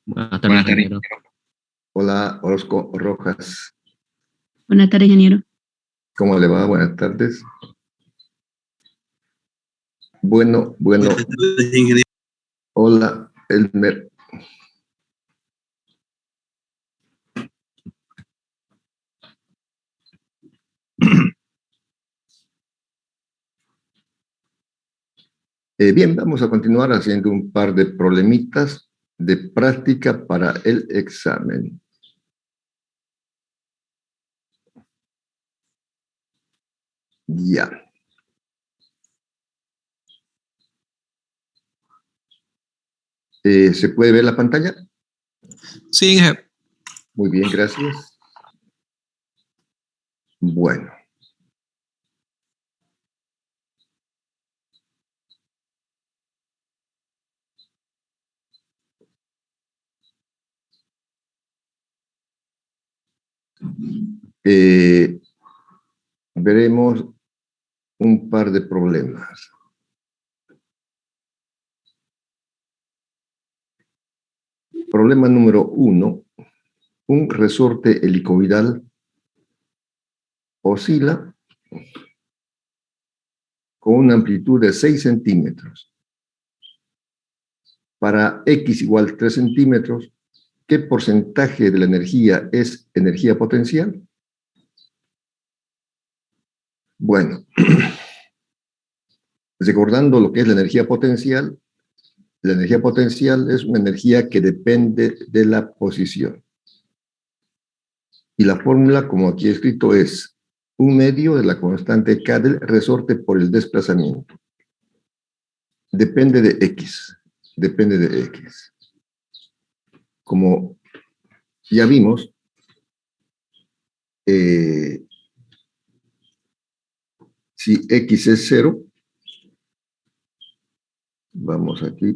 Buenas tardes, ingeniero. Hola, Orozco Rojas. Buenas tardes, ingeniero. ¿Cómo le va? Buenas tardes. Bueno. Buenas tardes, ingeniero. Hola, Elmer. Bien, vamos a continuar haciendo un par de problemitas de práctica para el examen. Ya. ¿Se puede ver la pantalla? Sí, ingeniero. Muy bien, gracias. Bueno. Veremos un par de problemas. Problema número 1. Un resorte helicoidal oscila con una amplitud de 6 centímetros. Para x igual 3 centímetros, ¿qué porcentaje de la energía es energía potencial? Bueno, recordando lo que es la energía potencial es una energía que depende de la posición. Y la fórmula, como aquí he escrito, es 1/2 de la constante K del resorte por el desplazamiento. Depende de X. Depende de X. Como ya vimos, si X es 0, vamos aquí.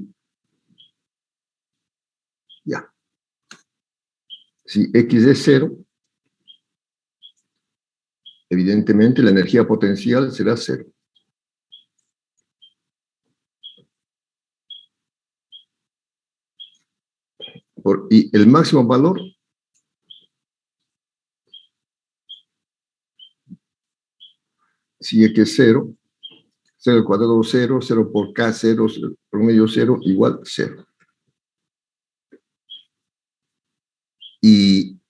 Ya. Si X es 0, evidentemente la energía potencial será 0. Y el máximo valor si X es 0, 0 al cuadrado 0, 0 por K 0, 0 por medio 0, igual 0. Y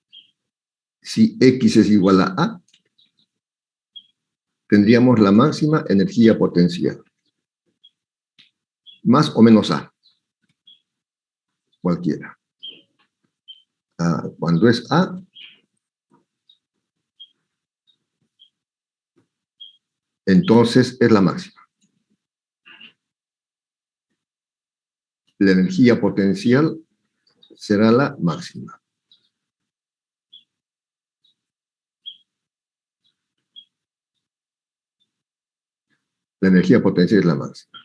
si X es igual a A, tendríamos la máxima energía potencial. Más o menos A. Cualquiera. Cuando es A, entonces es la máxima. La energía potencial será la máxima. La energía potencial es la máxima.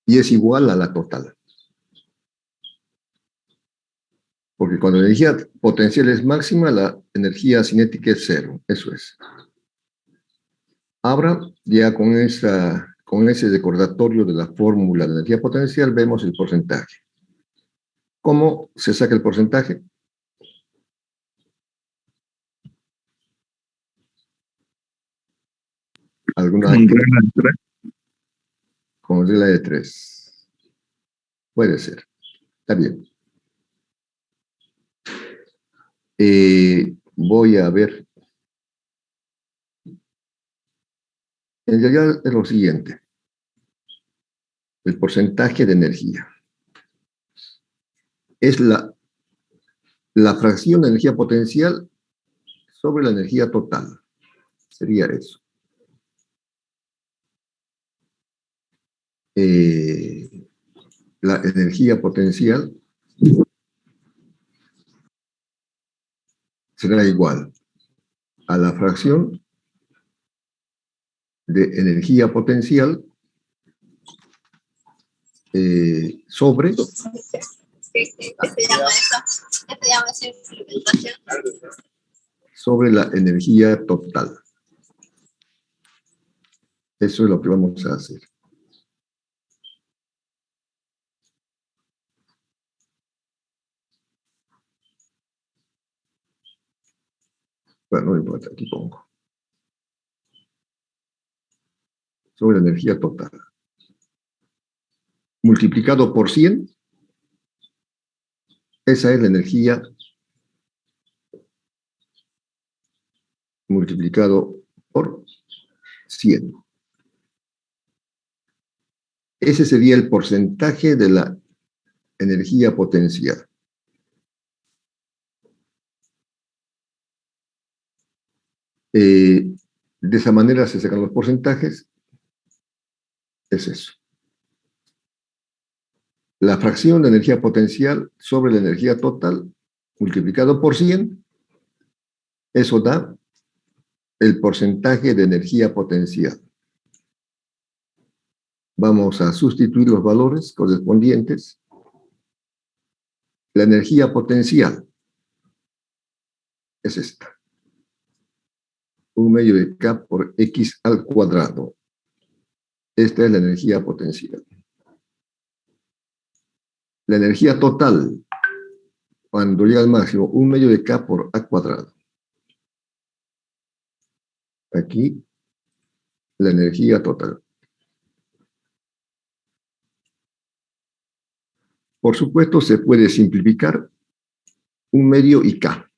Y es igual a la total. Porque cuando la energía potencial es máxima, la energía cinética es 0. Eso es. Ahora, ya con ese recordatorio de la fórmula de energía potencial, vemos el porcentaje. ¿Cómo se saca el porcentaje? ¿Alguna? Con regla de 3. Con regla de 3. Puede ser. Está bien. Voy a ver. En realidad es lo siguiente. El porcentaje de energía. Es la fracción de energía potencial sobre la energía total. Sería eso. La energía potencial será igual a la fracción de energía potencial sobre la energía total. Eso es lo que vamos a hacer. Bueno, no importa, aquí pongo. Sobre la energía total. Multiplicado por 100, esa es la energía multiplicado por 100. Ese sería el porcentaje de la energía potencial. De esa manera se sacan los porcentajes. Es eso. La fracción de energía potencial sobre la energía total multiplicado por 100, eso da el porcentaje de energía potencial. Vamos a sustituir los valores correspondientes. La energía potencial es esta. 1/2 de K por X al cuadrado. Esta es la energía potencial. La energía total, cuando llega al máximo, 1/2 de K por A cuadrado. Aquí, la energía total. Por supuesto, se puede simplificar 1/2 y K.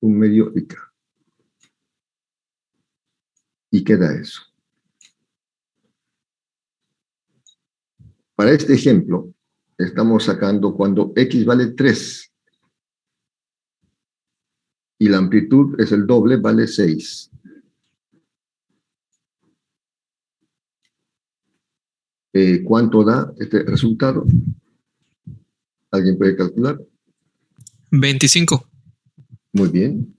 Un medio y K. Y queda eso. Para este ejemplo, estamos sacando cuando X vale 3 y la amplitud es el doble, vale 6. ¿Cuánto da este resultado? ¿Alguien puede calcular? 25. Muy bien.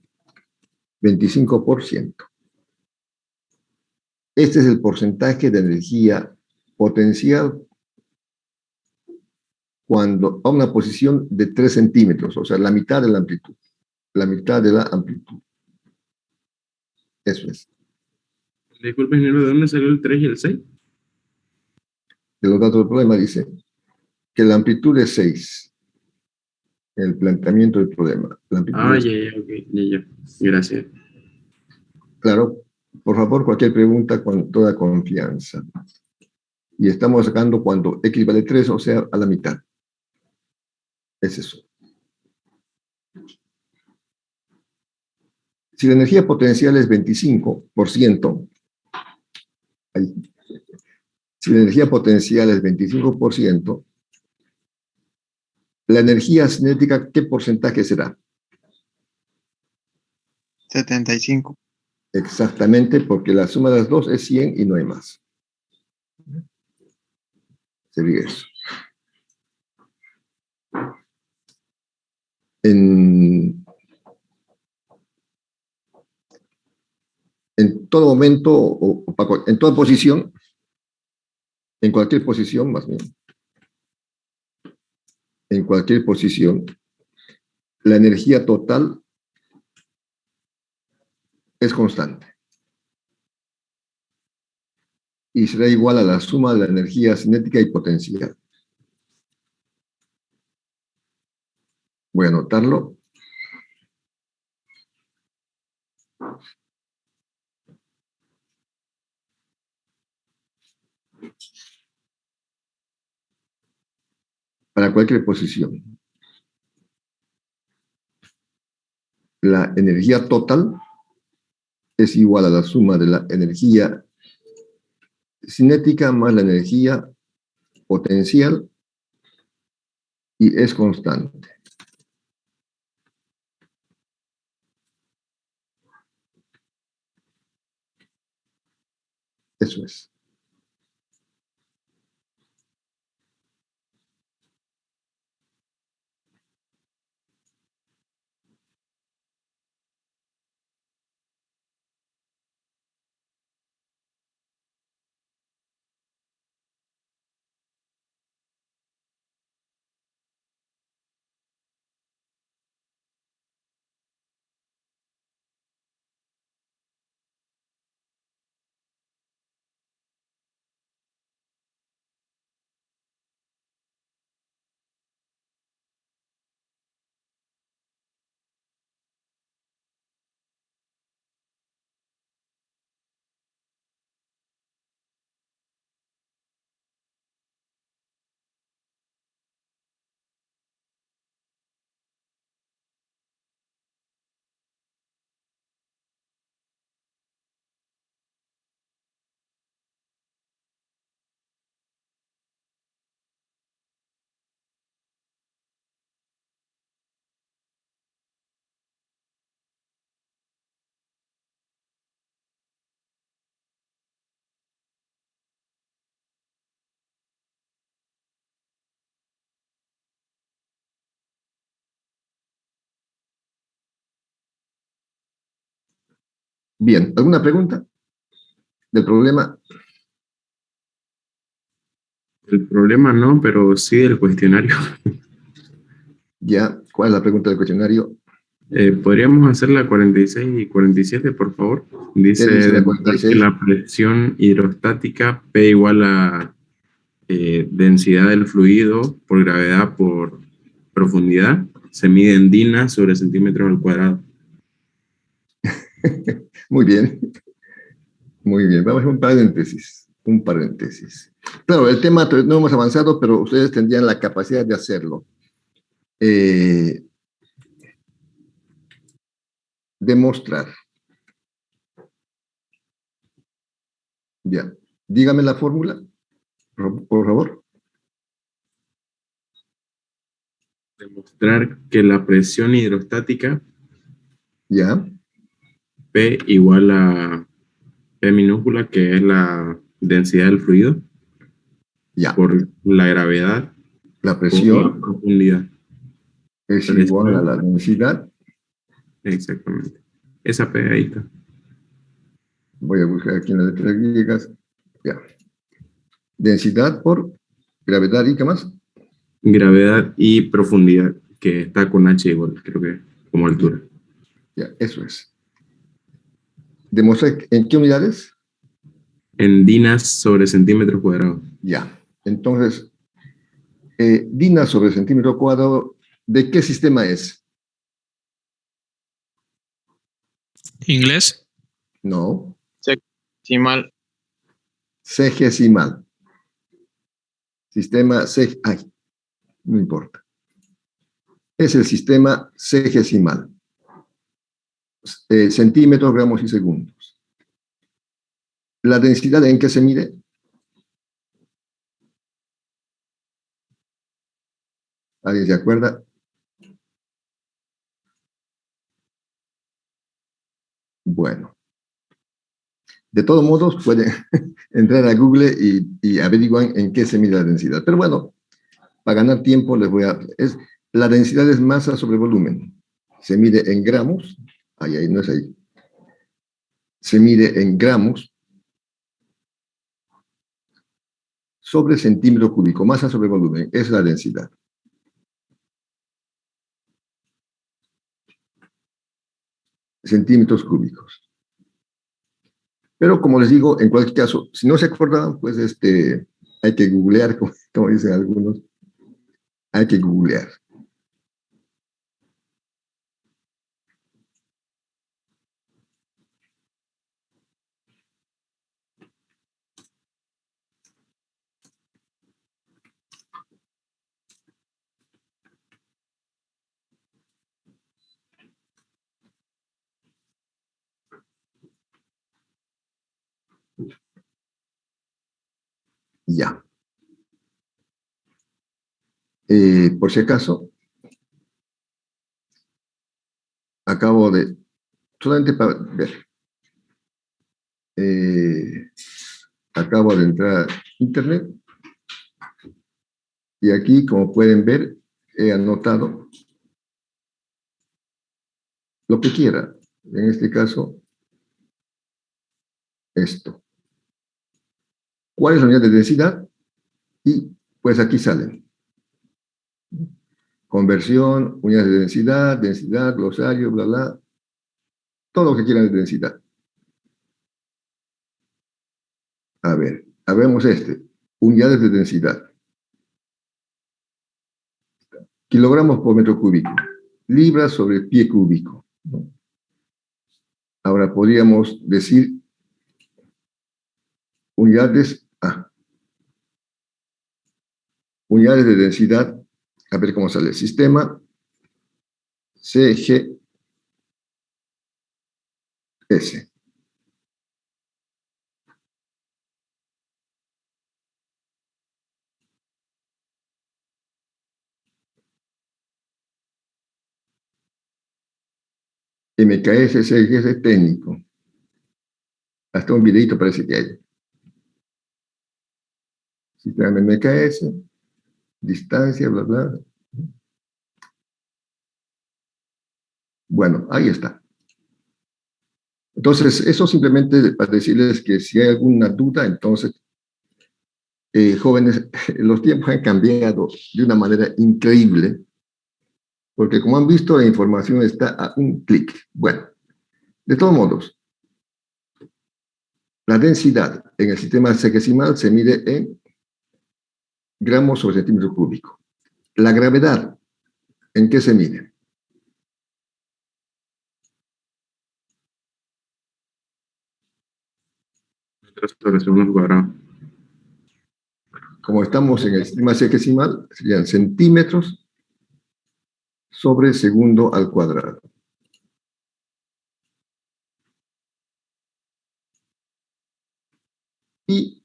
25%. Este es el porcentaje de energía potencial cuando a una posición de 3 centímetros, o sea, la mitad de la amplitud. La mitad de la amplitud. Eso es. Disculpe, ingeniero, ¿de dónde salió el 3 y el 6? De los datos del problema dice que la amplitud es 6. El planteamiento del problema. La amplitud es... Ok, ya. Gracias. Claro, por favor, cualquier pregunta con toda confianza. Y estamos sacando cuando X vale 3, o sea, a la mitad. Es eso. Si la energía potencial es 25%, ahí, si la energía potencial es 25%, la energía cinética, ¿qué porcentaje será? 75. Exactamente, porque la suma de las dos es 100 y no hay más. Sería eso. En todo momento, en toda posición, en cualquier posición, más bien, en cualquier posición, la energía total es constante. Y será igual a la suma de la energía cinética y potencial. Voy a anotarlo. Para cualquier posición. La energía total es igual a la suma de la energía cinética más la energía potencial y es constante. Eso es. Bien, ¿alguna pregunta del problema? El problema no, pero sí del cuestionario. Ya, ¿cuál es la pregunta del cuestionario? ¿Podríamos hacer la 46 y 47, por favor? ¿Qué Dice dice la demostrar que 46? la presión hidrostática P igual a densidad del fluido por gravedad por profundidad se mide en dinas sobre centímetros al cuadrado. Muy bien, muy bien. Vamos a un paréntesis, un paréntesis. Claro, el tema no hemos avanzado, pero ustedes tendrían la capacidad de hacerlo. Demostrar. Ya. Dígame la fórmula, por favor. Demostrar que la presión hidrostática Ya, P igual a P minúscula, que es la densidad del fluido, ya. por la gravedad, La por la presión profundidad. es igual a Presión, la densidad. exactamente. Esa P ahí está. Voy a buscar aquí en las letras griegas. Ya. Densidad por gravedad y qué más. Gravedad y profundidad, que está con H igual, creo que como altura. Ya, eso es. Demostrar en qué unidades. En dinas sobre centímetros cuadrados. Ya. Entonces, Dina sobre centímetro cuadrado, ¿de qué sistema es? Inglés. No, Sexagesima. sexagesimal. Sistema ay, no importa. Es el sistema sexagesimal. Centímetros, gramos y segundos. ¿La densidad en qué se mide? ¿Alguien se acuerda? Bueno, de todos modos pueden entrar a Google y averiguan en qué se mide la densidad. Pero bueno, para ganar tiempo les voy a... la densidad es masa sobre volumen. Se mide en gramos. Ahí, no es ahí. Se mide en gramos sobre centímetro cúbico. Masa sobre volumen. Es la densidad. Centímetros cúbicos. Pero como les digo, en cualquier caso, si no se acordaban, pues hay que googlear, como dicen algunos. Hay que googlear. Ya. Por si acaso, acabo de, solamente para ver, acabo de entrar a internet y aquí, como pueden ver, he anotado lo que quiera. En este caso, esto. ¿Cuál es la unidad de densidad? Y pues aquí salen. Conversión, unidades de densidad, densidad, glosario, bla, bla. Todo lo que quieran de densidad. A ver, habemos unidades de densidad. Kilogramos por metro cúbico. Libras sobre pie cúbico. Ahora podríamos decir unidades, unidades de densidad. A ver cómo sale el sistema. CGS. MKS, CGS técnico. Hasta un videito parece que hay. Sistema MKS, distancia, bla, bla. Bueno, ahí está. Entonces, eso simplemente para decirles que si hay alguna duda, entonces, jóvenes, los tiempos han cambiado de una manera increíble, porque como han visto, la información está a un clic. Bueno, de todos modos, la densidad en el sistema sexagesimal se mide en gramos sobre centímetro cúbico. La gravedad, ¿en qué se mide? Metros sobre segundo cuadrado. Como estamos en el sistema sexagesimal, serían centímetros sobre segundo al cuadrado. Y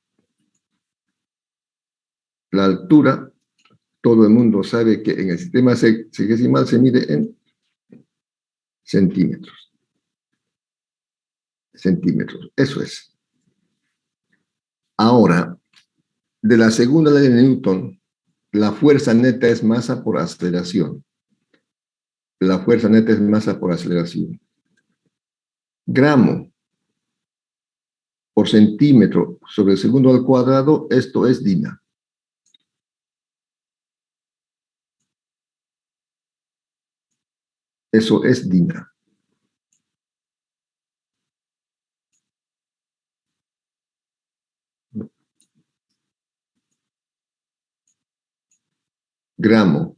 la altura, todo el mundo sabe que en el sistema sexagesimal se mide en centímetros. Centímetros, eso es. Ahora, de la segunda ley de Newton, la fuerza neta es masa por aceleración. La fuerza neta es masa por aceleración. Gramo por centímetro sobre segundo al cuadrado, esto es DINA. Eso es DINA. Gramo.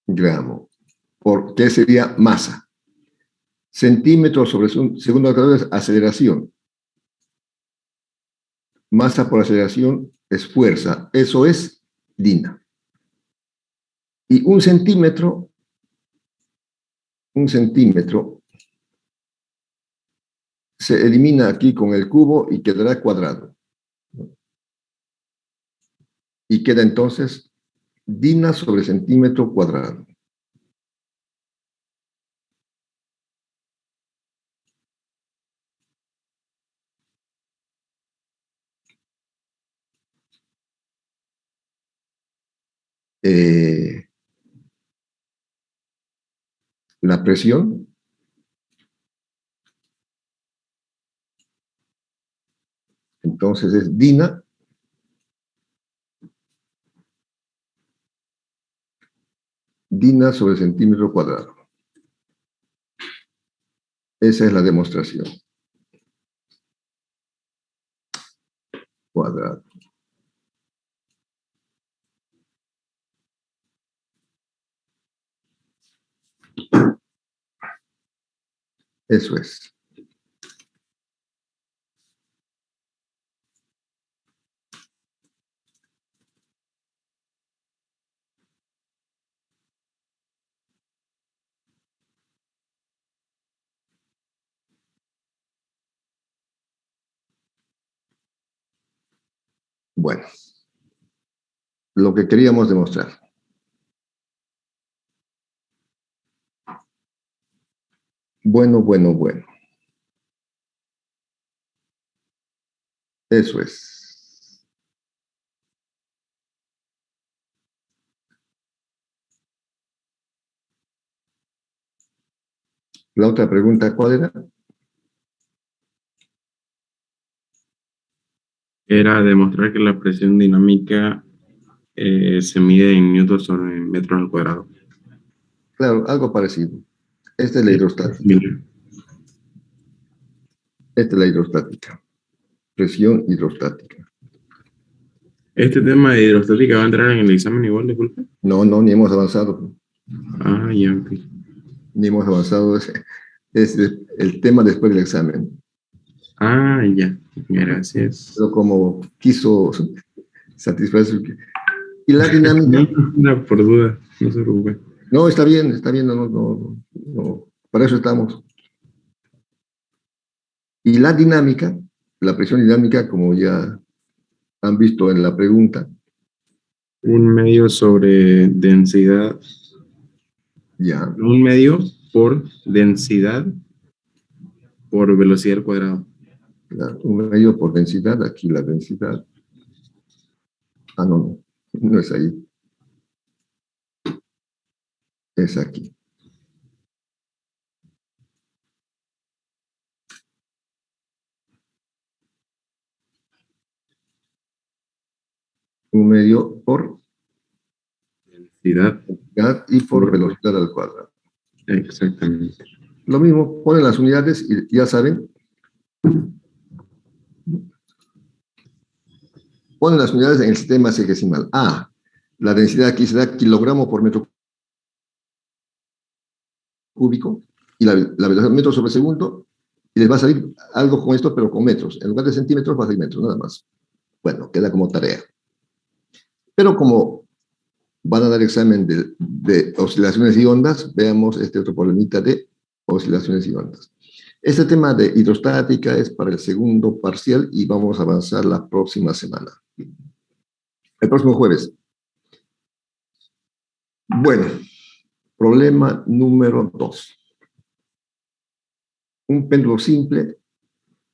Gramo. ¿Por qué sería masa? Centímetros sobre segundo al cuadrado es aceleración. Masa por aceleración es fuerza. Eso es DINA. Y un centímetro se elimina aquí con el cubo y quedará cuadrado. Y queda entonces DINA sobre centímetro cuadrado. La presión entonces es DINA sobre centímetro cuadrado. Esa es la demostración. Cuadrado. Eso es. Bueno, lo que queríamos demostrar. Bueno. Eso es. La otra pregunta, ¿cuál era? Era demostrar que la presión dinámica se mide en newtons sobre metros al cuadrado. Claro, algo parecido. Esta es la hidrostática. Esta es la hidrostática. Presión hidrostática. ¿Este tema de hidrostática va a entrar en el examen igual, disculpe? No, ni hemos avanzado. Ah, ya, ok. Ni hemos avanzado. Es el tema después del examen. Ah, ya. Gracias. Pero como quiso satisfacer. Y la dinámica. No, por duda, no se preocupe. No, está bien, no. Para eso estamos. Y la dinámica, la presión dinámica, como ya han visto en la pregunta. Un medio sobre densidad. Ya. Un medio por densidad por velocidad al cuadrado. Un medio por densidad, aquí la densidad. Ah, no es ahí. Es aquí. 1 medio por densidad. densidad y por velocidad al cuadrado. Exactamente. Lo mismo, ponen las unidades y ya saben, ponen las unidades en el sistema sexagesimal. La densidad aquí será kilogramo por metro cúbico y la velocidad metro sobre segundo, y les va a salir algo con esto, pero con metros. En lugar de centímetros va a salir metros, nada más. Bueno, queda como tarea. Pero como van a dar examen de oscilaciones y ondas, veamos este otro problemita de oscilaciones y ondas. Este tema de hidrostática es para el segundo parcial y vamos a avanzar la próxima semana. El próximo jueves. Bueno, problema número 2. Un péndulo simple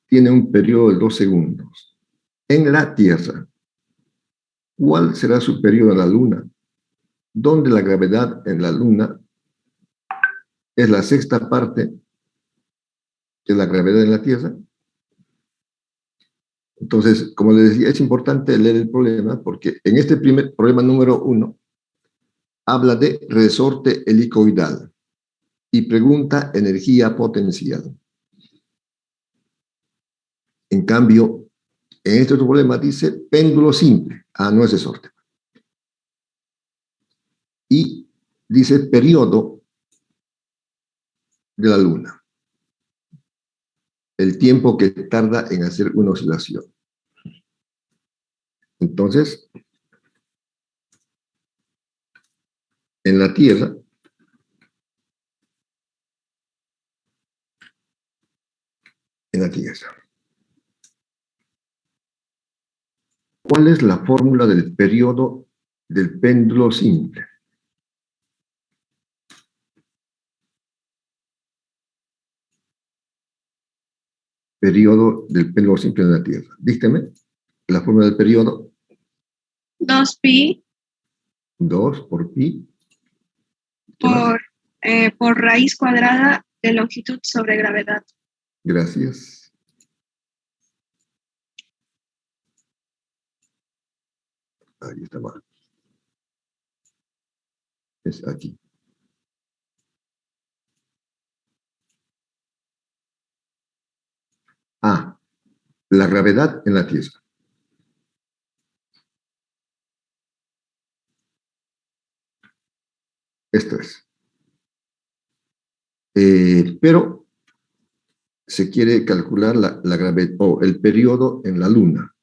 tiene un periodo de 2 segundos. En la Tierra, ¿cuál será su periodo en la Luna? Donde la gravedad en la Luna es la sexta parte de la gravedad en la Tierra. Entonces, como les decía, es importante leer el problema porque en este primer problema número 1 habla de resorte helicoidal y pregunta energía potencial. En cambio, en este otro problema dice péndulo simple. No es resorte. Y dice periodo de la Luna. El tiempo que tarda en hacer una oscilación. Entonces, en la Tierra, ¿cuál es la fórmula del periodo del péndulo simple? Periodo del péndulo simple en la Tierra. Dígame, la fórmula del periodo. 2pi 2 por pi. por raíz cuadrada de longitud sobre gravedad. Gracias. Ahí está mal. Es aquí. La gravedad en la Tierra. Esto es. Pero se quiere calcular la gravedad o el periodo en la Luna.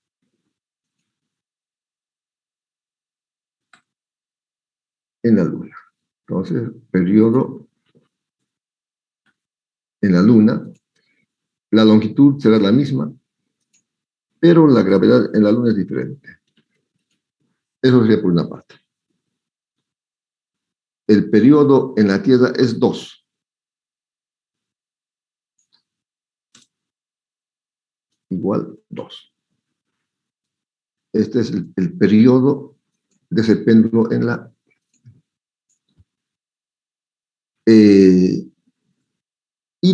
En la Luna. Entonces, periodo en la Luna. La longitud será la misma, pero la gravedad en la Luna es diferente. Eso sería por una parte. El periodo en la Tierra es 2. Igual 2. Este es el periodo de ese péndulo en la... y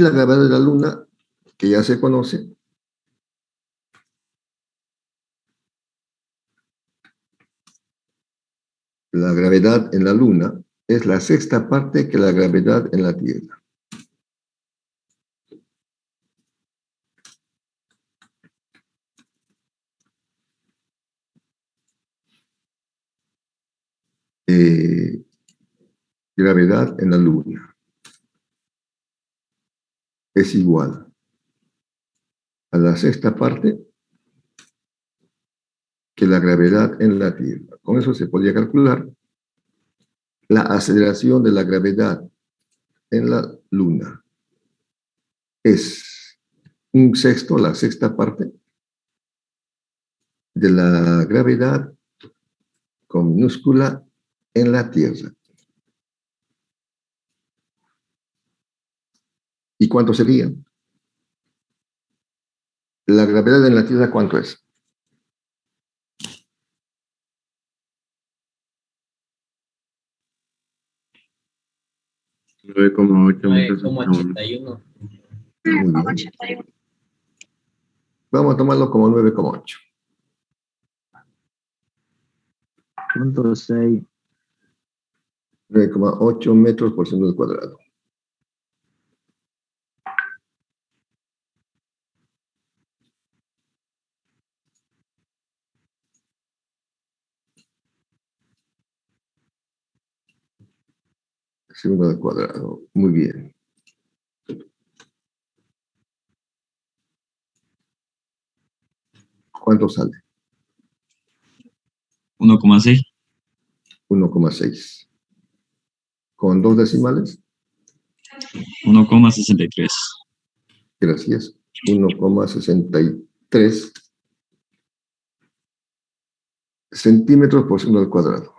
la gravedad de la Luna, que ya se conoce, la gravedad en la Luna es la sexta parte que la gravedad en la Tierra. Gravedad en la Luna es igual a la sexta parte que la gravedad en la Tierra. Con eso se podría calcular la aceleración de la gravedad en la Luna. Es 1/6, la sexta parte, de la gravedad con minúscula en la Tierra. ¿Y cuánto sería? La gravedad en la Tierra, ¿cuánto es? Nueve coma ocho metros. 9,81. Muy bien. 81. Vamos a tomarlo como 9,8. 9.6. 9,8 metros por segundo al cuadrado. Segundo al cuadrado. Muy bien. ¿Cuánto sale? 1,6. 1,6. ¿Con 2 decimales? 1,63. Gracias. 1,63 centímetros por segundo al cuadrado.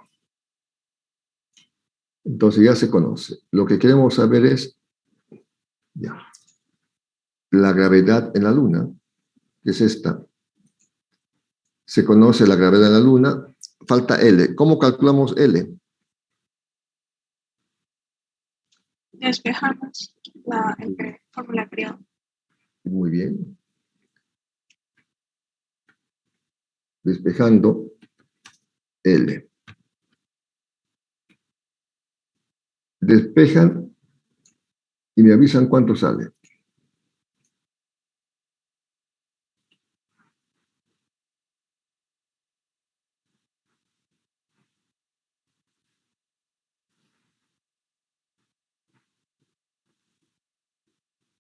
Entonces ya se conoce. Lo que queremos saber es ya, la gravedad en la Luna, que es esta. Se conoce la gravedad en la Luna. Falta L. ¿Cómo calculamos L? Despejamos la fórmula de periodo. Muy bien. Despejando L. Despejan y me avisan cuánto sale.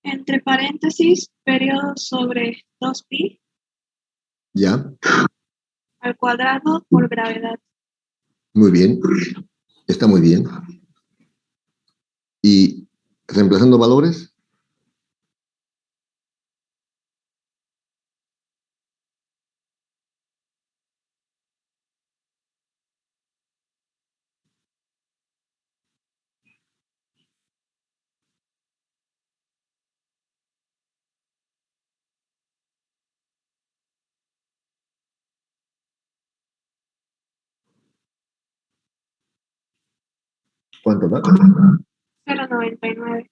Entre paréntesis, periodo sobre 2pi ¿Ya? al cuadrado por gravedad. Muy bien. Está muy bien. Y reemplazando valores, ¿cuánto da? 0,99.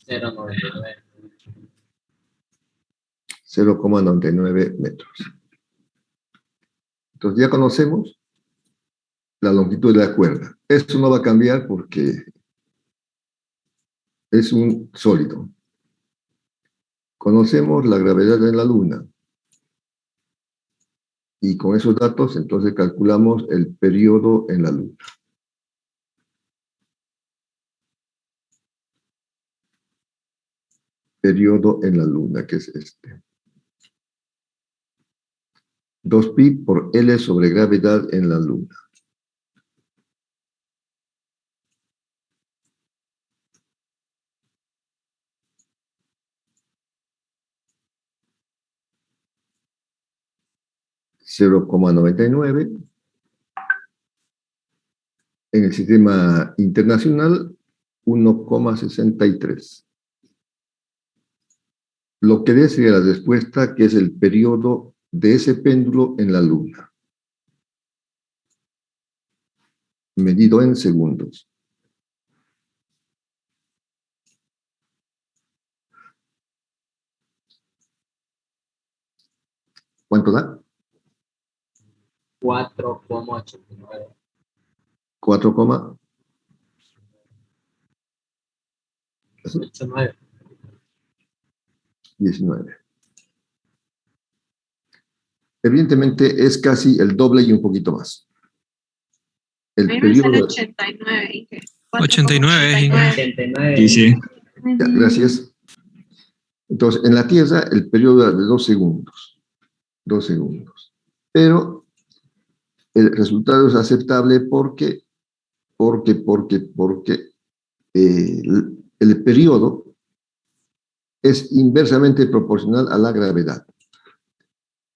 0.99. 0,99 metros. Entonces ya conocemos la longitud de la cuerda. Esto no va a cambiar porque es un sólido. Conocemos la gravedad en la Luna. Y con esos datos, entonces calculamos el periodo en la Luna. Periodo en la Luna, que es este. 2pi por L sobre gravedad en la Luna. $0,99. En el sistema internacional, 1,63. Lo que dé sería la respuesta, que es el periodo de ese péndulo en la Luna, medido en segundos. ¿Cuánto da? 4,89. 4,19. 89. Evidentemente es casi el doble y un poquito más. A El mí me periodo... sale 89. Inge. 89 es 89. Dice Ya, gracias. Entonces, en la Tierra el periodo es de 2 segundos. 2 segundos. Pero el resultado es aceptable porque el periodo es inversamente proporcional a la gravedad.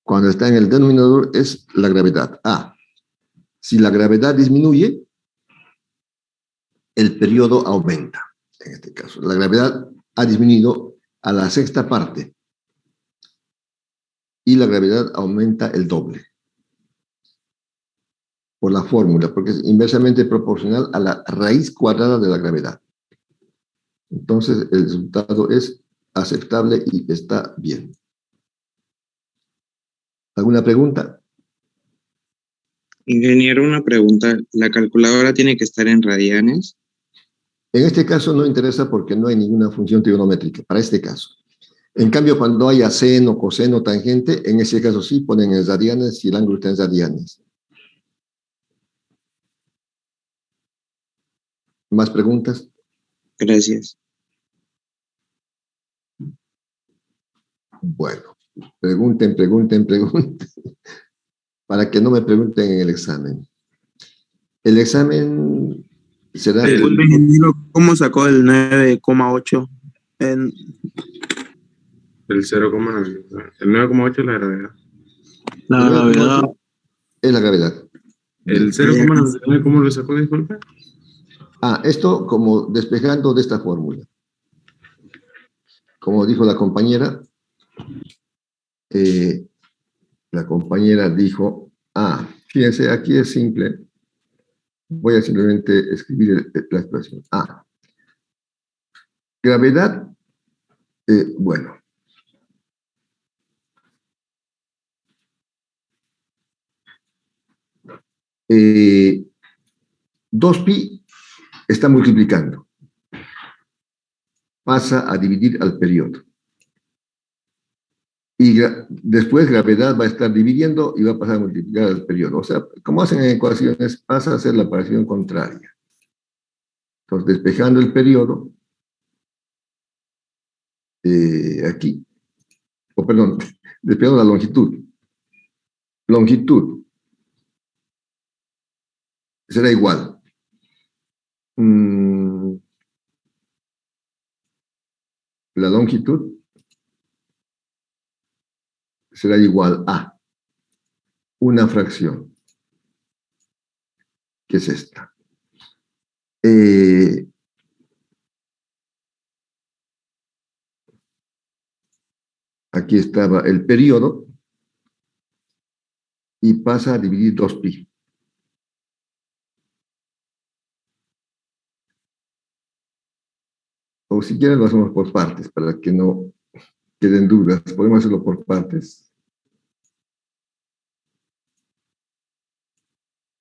Cuando está en el denominador es la gravedad, A. Si la gravedad disminuye, el periodo aumenta. En este caso, la gravedad ha disminuido a la sexta parte y la gravedad aumenta el doble. Por la fórmula, porque es inversamente proporcional a la raíz cuadrada de la gravedad. Entonces, el resultado es aceptable y está bien. ¿Alguna pregunta? Ingeniero, una pregunta. ¿La calculadora tiene que estar en radianes? En este caso no interesa porque no hay ninguna función trigonométrica, para este caso. En cambio, cuando haya seno, coseno, tangente, en ese caso sí ponen en radianes y el ángulo está en radianes. ¿Más preguntas? Gracias. Bueno, pregunten, para que no me pregunten en el examen. El examen será... Disculpe, ingeniero, ¿cómo sacó el 9,8? En... El 0,9. El 9,8 es la gravedad. La el 9,8 gravedad. es la gravedad. El Bien. 0,99, ¿cómo lo sacó? Disculpe. Esto como despejando de esta fórmula. Como dijo la compañera dijo, fíjense, aquí es simple. Voy a simplemente escribir la expresión. Gravedad, bueno. Eh, 2pi está multiplicando. Pasa a dividir al periodo. Y después gravedad va a estar dividiendo y va a pasar a multiplicar al periodo. O sea, como hacen en ecuaciones, pasa a ser la operación contraria. Entonces, despejando el periodo, aquí, perdón, despejando la longitud. Longitud será igual. La longitud será igual a una fracción, que es esta. Aquí estaba el periodo y pasa a dividir 2pi. O si quieren lo hacemos por partes para que no queden dudas. Podemos hacerlo por partes.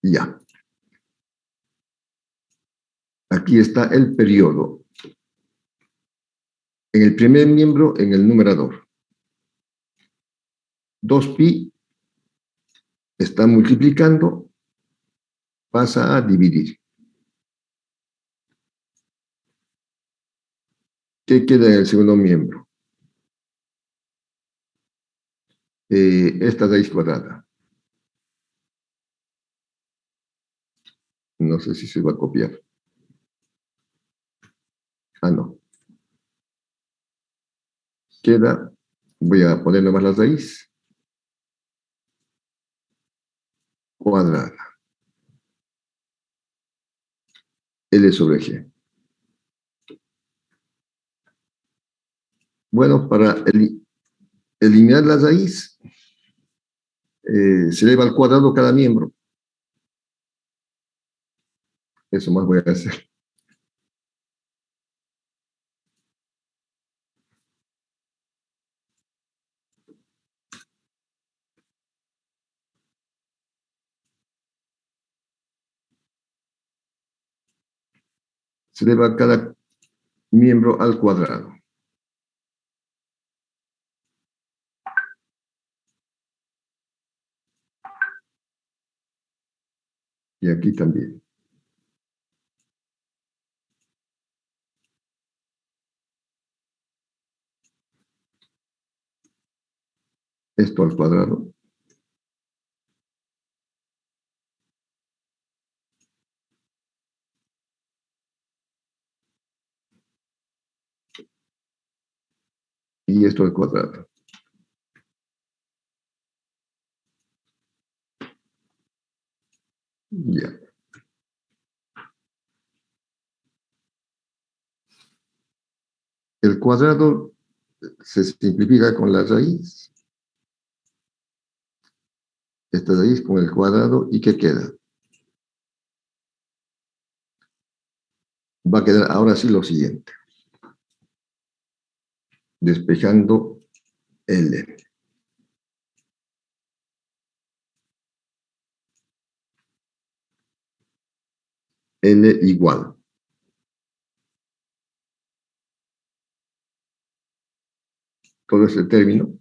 Ya. Aquí está el periodo. En el primer miembro, en el numerador. 2pi está multiplicando, pasa a dividir. ¿Qué queda en el segundo miembro? Esta raíz cuadrada. No sé si se va a copiar. No. Queda, voy a poner nomás la raíz cuadrada. L sobre G. Bueno, para eliminar la raíz, se eleva al cuadrado cada miembro. Eso más voy a hacer. Se eleva cada miembro al cuadrado. Y aquí también. Esto al cuadrado. Y esto al cuadrado. Ya. El cuadrado se simplifica con la raíz. Esta raíz con el cuadrado. ¿Y qué queda? Va a quedar ahora sí lo siguiente. Despejando L. L igual. Todo este término.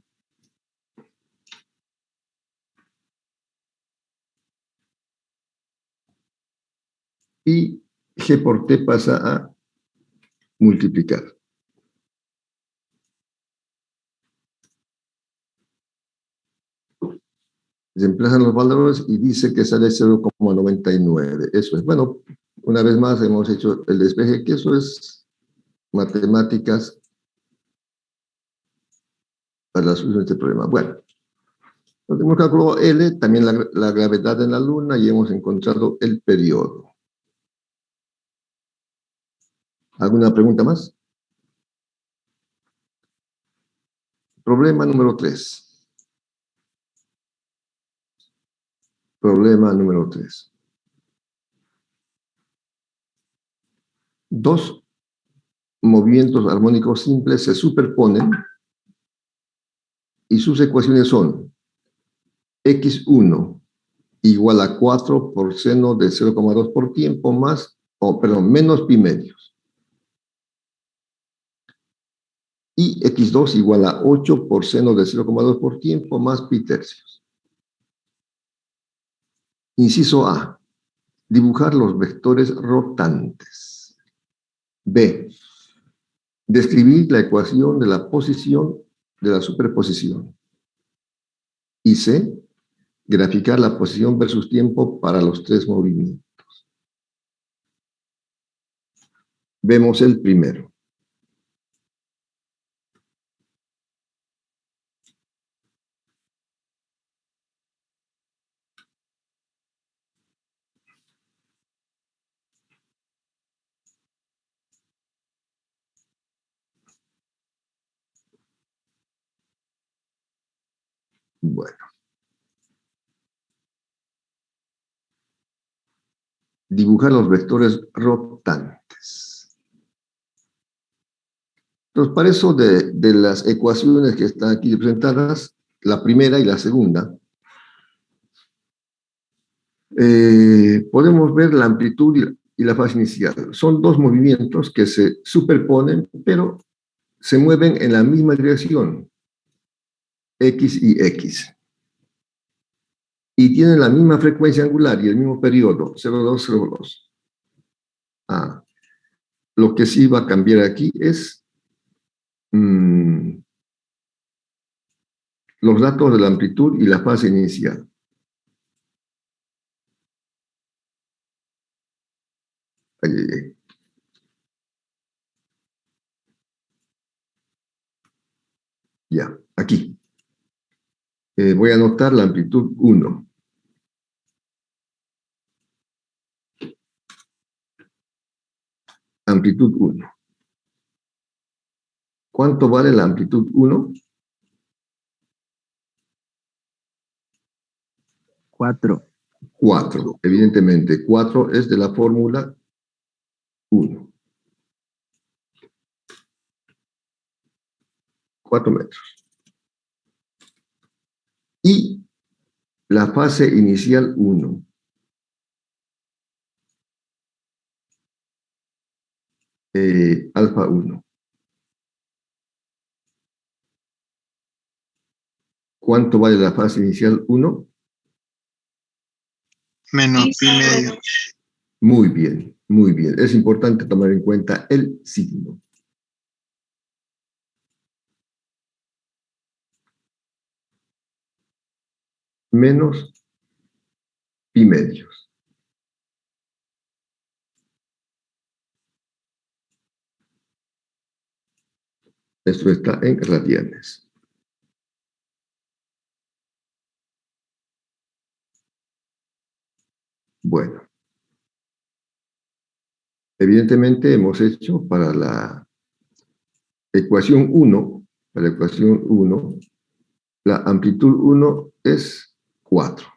Y G por T pasa a multiplicar. Reemplazan los valores y dice que sale 0,99. Eso es. Bueno, una vez más hemos hecho el despeje, que eso es matemáticas para la solución de este problema. Bueno, hemos calculado L, también la gravedad en la Luna, y hemos encontrado el periodo. ¿Alguna pregunta más? Problema número 3. Problema número 3. Dos movimientos armónicos simples se superponen y sus ecuaciones son x1 igual a 4 por seno de 0,2 por tiempo más, menos pi medios. Y x2 igual a 8 por seno de 0,2 por tiempo más pi tercios. Inciso A. Dibujar los vectores rotantes. B. Describir la ecuación de la posición de la superposición. Y C. Graficar la posición versus tiempo para los tres movimientos. Vemos el primero. Bueno. Dibujar los vectores rotantes. Entonces, para eso de las ecuaciones que están aquí representadas, la primera y la segunda, podemos ver la amplitud y la fase inicial. Son dos movimientos que se superponen, pero se mueven en la misma dirección, X y X. Y tienen la misma frecuencia angular y el mismo periodo, 0,2, 0,2. Lo que sí va a cambiar aquí es los datos de la amplitud y la fase inicial. Ya, aquí. Voy a anotar la amplitud 1. Amplitud 1. ¿Cuánto vale la amplitud 1? 4. 4. Evidentemente, 4 es de la fórmula 1. 4 metros. Y la fase inicial 1. Alfa 1. ¿Cuánto vale la fase inicial 1? Menos pi medio. Muy bien, muy bien. Es importante tomar en cuenta el signo. Menos pi medios. Esto está en radianes. Bueno. Evidentemente hemos hecho para la ecuación 1, la amplitud 1 es 4.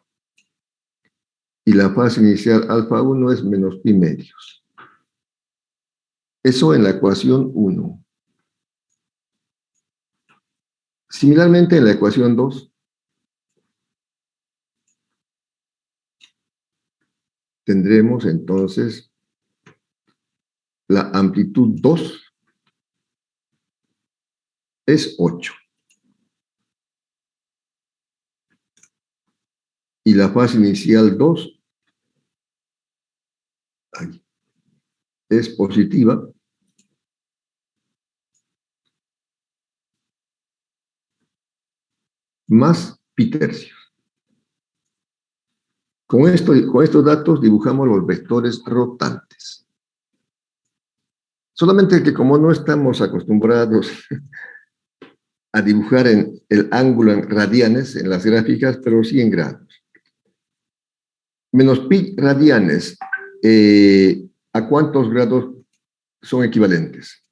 Y la fase inicial alfa 1 es menos pi medios. Eso en la ecuación 1. Similarmente en la ecuación 2, tendremos entonces la amplitud 2 es 8. Y la fase inicial 2 ahí, es positiva. Más pi tercios. Con estos datos dibujamos los vectores rotantes. Solamente que como no estamos acostumbrados a dibujar el ángulo en radianes en las gráficas, pero sí en grados. Menos pi radianes, ¿a cuántos grados son equivalentes?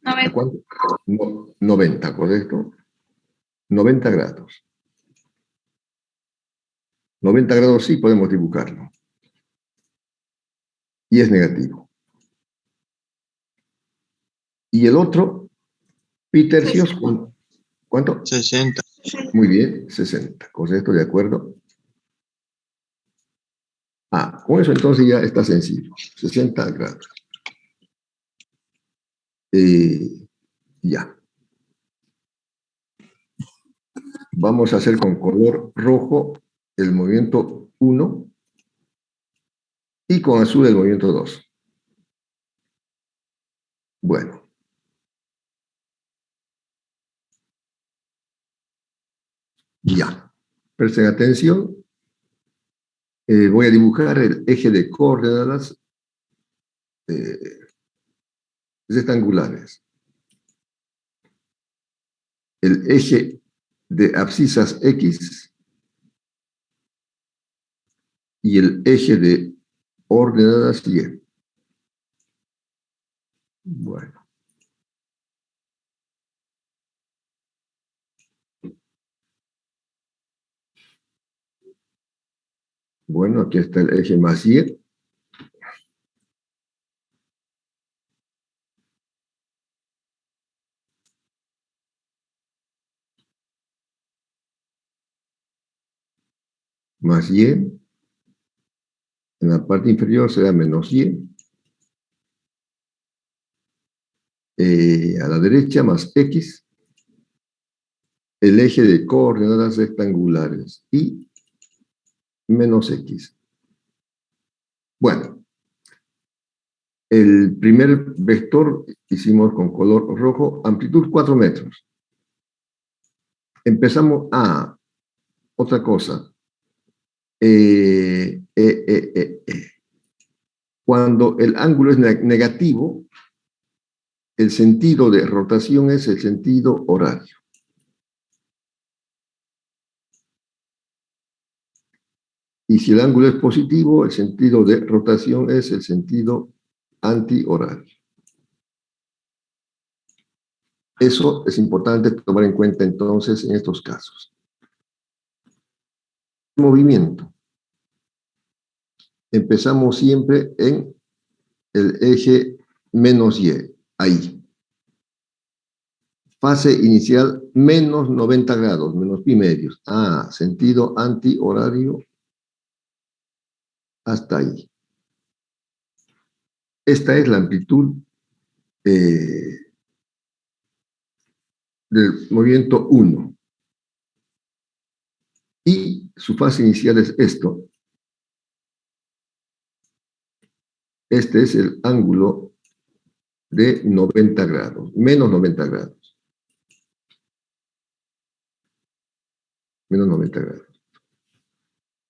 ¿A cuánto? 90, ¿correcto? 90 grados. 90 grados sí podemos dibujarlo. Y es negativo. Y el otro, pi tercios, ¿cuánto? 60. Muy bien, 60. ¿Correcto? ¿De acuerdo? Con eso entonces ya está sencillo. 60 grados. Ya. Vamos a hacer con color rojo el movimiento 1 y con azul el movimiento 2. Bueno. Ya. Presten atención. Voy a dibujar el eje de coordenadas rectangulares. El eje de abscisas X y el eje de ordenadas Y. Bueno. Bueno, aquí está el eje más Y. Más Y. En la parte inferior será menos Y. A la derecha más X. El eje de coordenadas rectangulares. Y menos X. Bueno. El primer vector hicimos con color rojo, amplitud 4 metros. Empezamos otra cosa. Cuando el ángulo es negativo, el sentido de rotación es el sentido horario. Y si el ángulo es positivo, el sentido de rotación es el sentido antihorario. Eso es importante tomar en cuenta entonces en estos casos. Movimiento. Empezamos siempre en el eje menos Y, ahí. Fase inicial menos 90 grados, menos pi medios. Sentido antihorario hasta ahí. Esta es la amplitud del movimiento 1. Y su fase inicial es esto. Este es el ángulo de 90 grados, menos 90 grados. Menos 90 grados.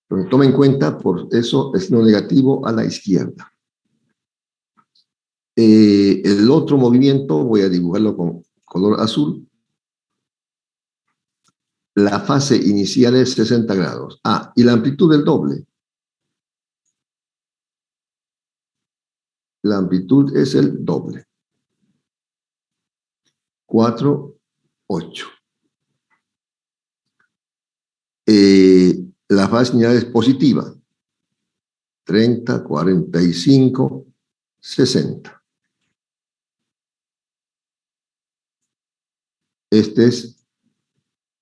Pero toma en cuenta, por eso es no negativo a la izquierda. El otro movimiento voy a dibujarlo con color azul. La fase inicial es 60 grados. Y la amplitud del doble. La amplitud es el doble. 4, 8. La fase inicial es positiva. 30, 45, 60. Este es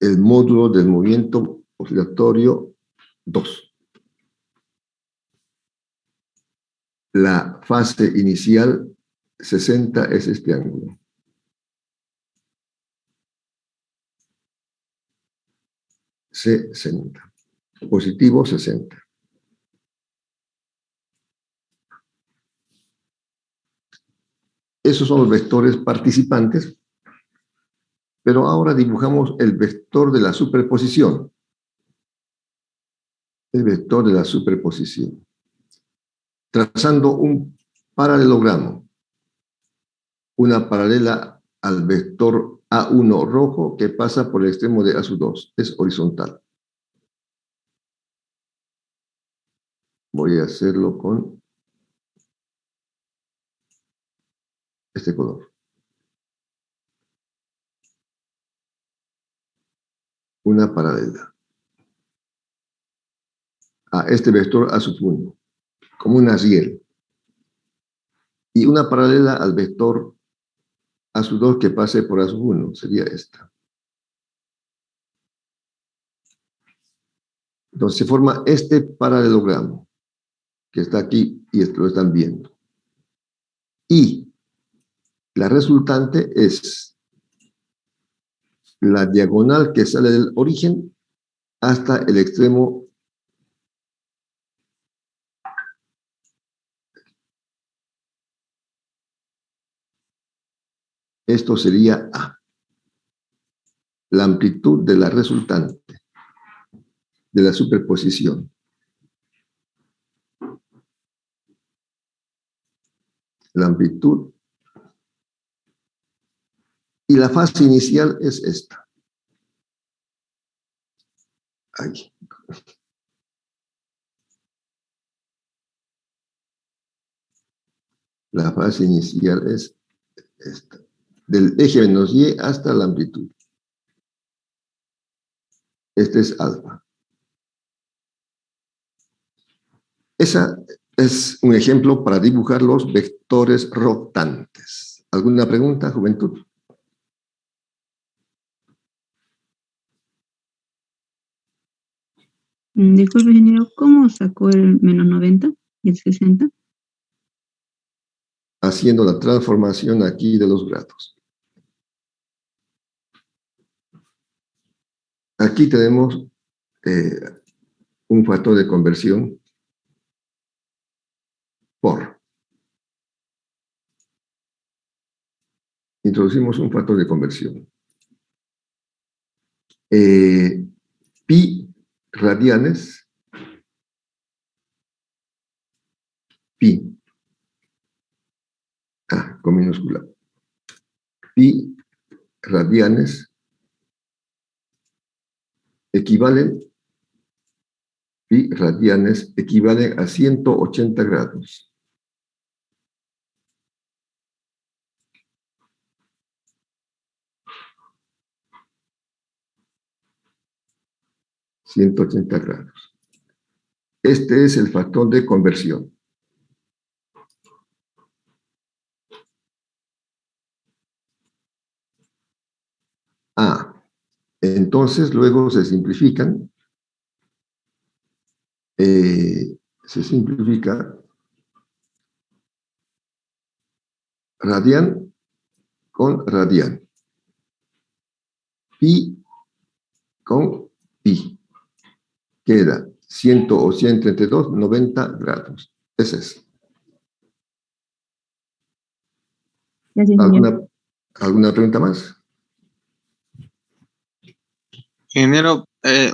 el módulo del movimiento oscilatorio 2. La fase inicial 60 es este ángulo. C60. Positivo 60. Esos son los vectores participantes, pero ahora dibujamos el vector de la superposición. El vector de la superposición. Trazando un paralelogramo. Una paralela al vector A1 rojo que pasa por el extremo de A2. Es horizontal. Voy a hacerlo con este color. Una paralela a este vector A1, como una riel. Y una paralela al vector A2 que pase por A1, sería esta. Entonces se forma este paralelogramo, que está aquí y lo están viendo. Y la resultante es la diagonal que sale del origen hasta el extremo . Esto sería A. La amplitud de la resultante de la superposición. La amplitud. Y la fase inicial es esta. Ahí. La fase inicial es esta. Del eje menos y hasta la amplitud. Este es alfa. Ese es un ejemplo para dibujar los vectores rotantes. ¿Alguna pregunta, juventud? Disculpe, ingeniero, ¿cómo sacó el menos 90 y el 60? Haciendo la transformación aquí de los grados. Aquí tenemos un factor de conversión por. Introducimos un factor de conversión. Pi radianes. Pi. Con minúscula. Pi radianes equivalen. Pi radianes equivalen a 180 grados. $180. Este es el factor de conversión. Entonces luego se simplifican. Se simplifica radian con radian. Pi con pi. Queda 132, 90 grados. Ese es. Gracias, ingeniero. ¿Alguna pregunta más? Ingeniero,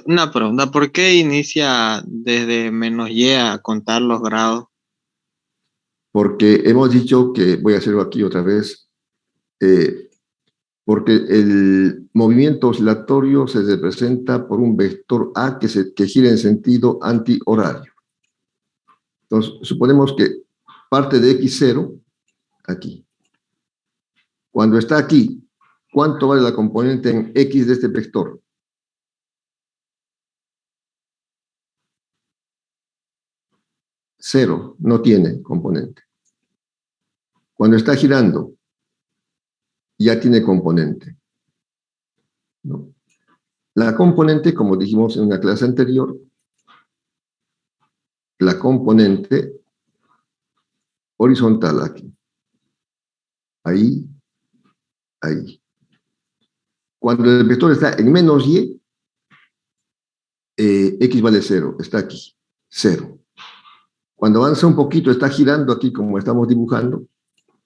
una pregunta. ¿Por qué inicia desde menos y a contar los grados? Porque hemos dicho que, voy a hacerlo aquí otra vez, porque el movimiento oscilatorio se representa por un vector A que gira en sentido antihorario. Entonces, suponemos que parte de x0 aquí. Cuando está aquí, ¿cuánto vale la componente en x de este vector? Cero, no tiene componente. Cuando está girando, ya tiene componente. ¿no? La componente, como dijimos en una clase anterior, la componente horizontal aquí. Ahí, ahí. Cuando el vector está en menos y, x vale 0, está aquí, 0. Cuando avanza un poquito, está girando aquí como estamos dibujando,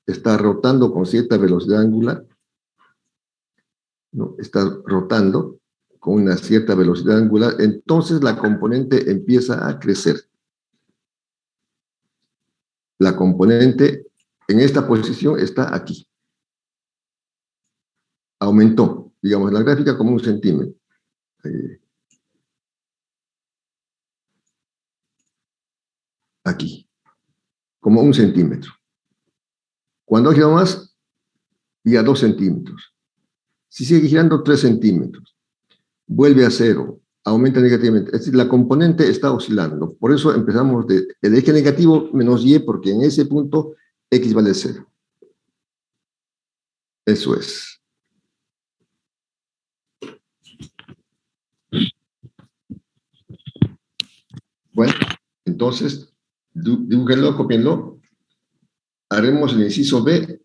está rotando con cierta velocidad angular, ¿no? Está rotando con una cierta velocidad angular, entonces la componente empieza a crecer. La componente en esta posición está aquí. Aumentó, digamos, en la gráfica como 1 centímetro. Aquí, como 1 centímetro. Cuando gira más, ya 2 centímetros. Si sigue girando 3 centímetros, vuelve a 0, aumenta negativamente. Es decir, la componente está oscilando. Por eso empezamos del eje negativo menos y, porque en ese punto x vale 0. Eso es. Bueno, entonces, dibújenlo, copienlo. Haremos el inciso B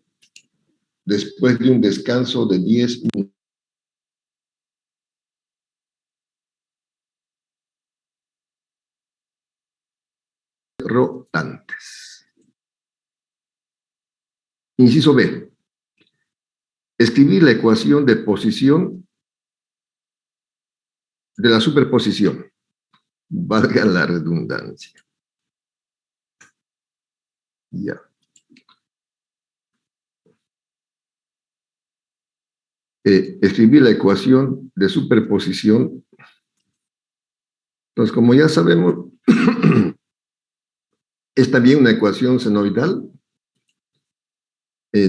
después de un descanso de 10 minutos. Rotantes. Inciso B. Escribir la ecuación de posición de la superposición. Valga la redundancia. Ya. Escribir la ecuación de superposición. Entonces, como ya sabemos, es también una ecuación senoidal,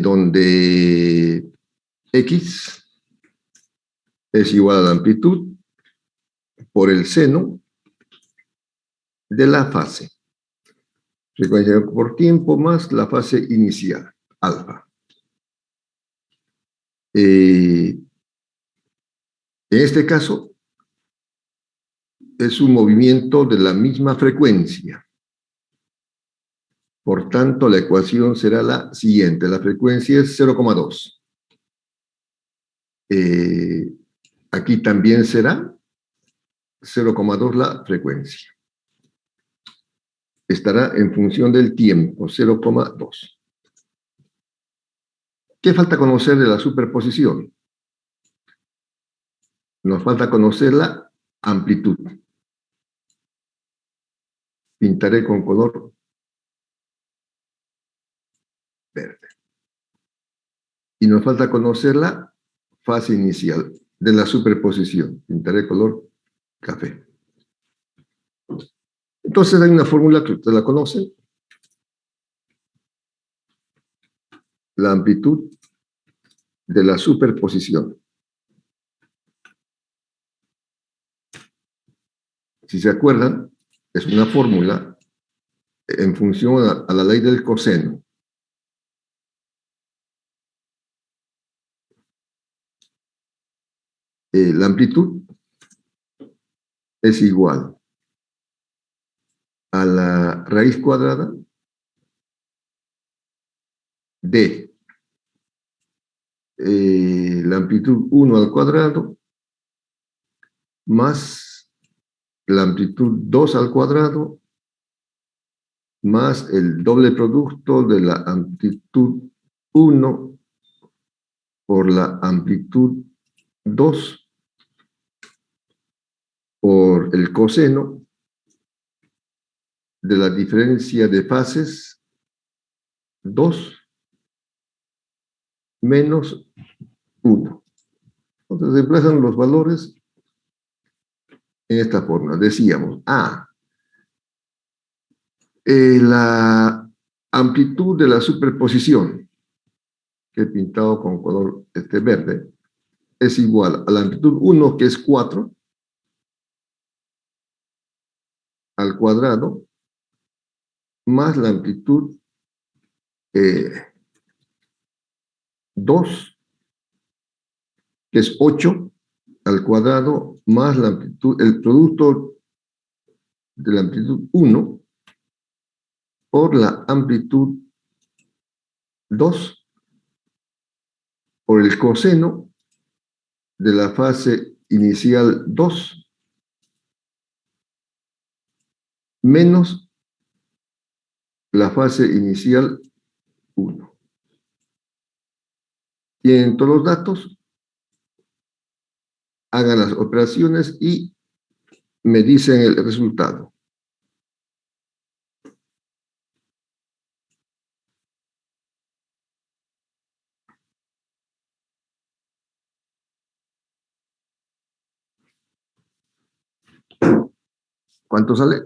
donde x es igual a la amplitud por el seno de la fase. Frecuencia por tiempo más la fase inicial, alfa. En este caso, es un movimiento de la misma frecuencia. Por tanto, la ecuación será la siguiente. La frecuencia es 0,2. Aquí también será 0,2 la frecuencia. Estará en función del tiempo, 0,2. ¿Qué falta conocer de la superposición? Nos falta conocer la amplitud. Pintaré con color verde. Y nos falta conocer la fase inicial de la superposición. Pintaré color café. Entonces hay una fórmula que ustedes la conocen. La amplitud de la superposición. Si se acuerdan, es una fórmula en función a la ley del coseno. La amplitud es igual a la raíz cuadrada de la amplitud 1 al cuadrado más la amplitud 2 al cuadrado más el doble producto de la amplitud 1 por la amplitud 2 por el coseno de la diferencia de fases 2 menos 1. Entonces se emplazan los valores en esta fórmula. Decíamos, la amplitud de la superposición, que he pintado con color verde, es igual a la amplitud 1, que es 4, al cuadrado, más la amplitud 2, que es 8, al cuadrado más la amplitud, el producto de la amplitud 1 por la amplitud 2 por el coseno de la fase inicial 2 menos la fase inicial 1. Tienen todos los datos, hagan las operaciones y me dicen el resultado. ¿Cuánto sale?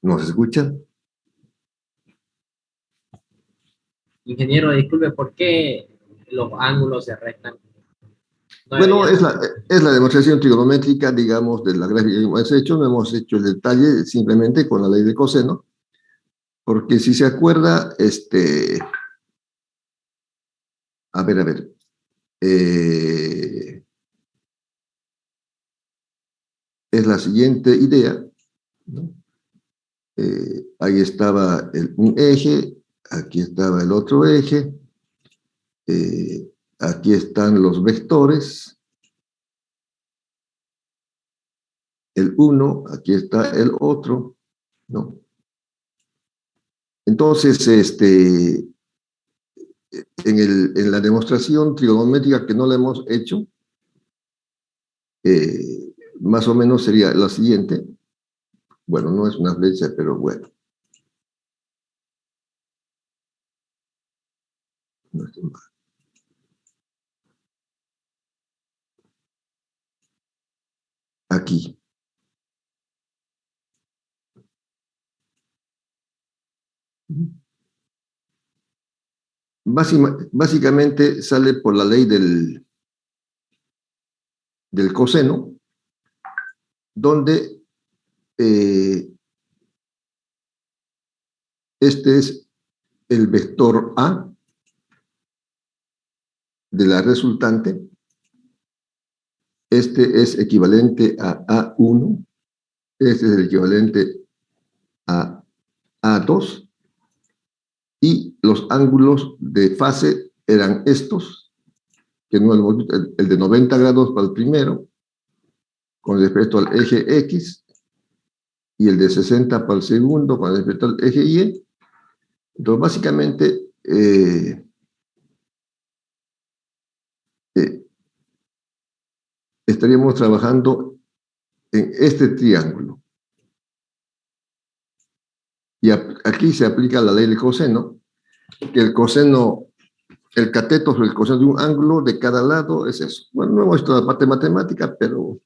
¿Nos escuchan? Ingeniero, disculpe, ¿por qué los ángulos se restan? No Bueno, deberían- es la demostración trigonométrica, digamos, de la gráfica que hemos hecho. No hemos hecho el detalle simplemente con la ley de coseno, porque si se acuerda, a ver, es la siguiente idea, ¿no? Ahí estaba un eje, aquí estaba el otro eje, aquí están los vectores, el uno, aquí está el otro, ¿no? Entonces, en la demostración trigonométrica que no la hemos hecho, más o menos sería la siguiente. Bueno, no es una flecha, pero bueno. No estoy mal. Aquí. Básicamente sale por la ley del coseno, donde este es el vector A de la resultante. Este es equivalente a A1. Este es el equivalente a A2. Y los ángulos de fase eran estos, que no hemos visto, el de 90 grados para el primero, con respecto al eje X, y el de 60 para el segundo, con respecto al eje Y. Entonces, básicamente, estaríamos trabajando en este triángulo. Y aquí se aplica la ley del coseno, que el coseno, el cateto sobre el coseno de un ángulo de cada lado es eso. Bueno, no hemos visto la parte matemática, pero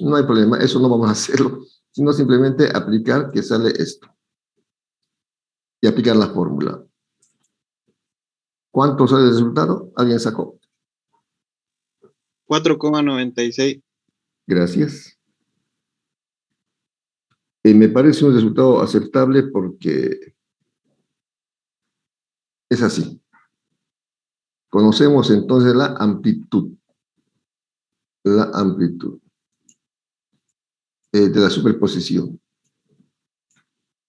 no hay problema, eso no vamos a hacerlo, sino simplemente aplicar que sale esto. Y aplicar la fórmula. ¿Cuánto sale el resultado? ¿Alguien sacó? 4,96. Gracias. Me parece un resultado aceptable porque es así. Conocemos entonces la amplitud. La amplitud de la superposición.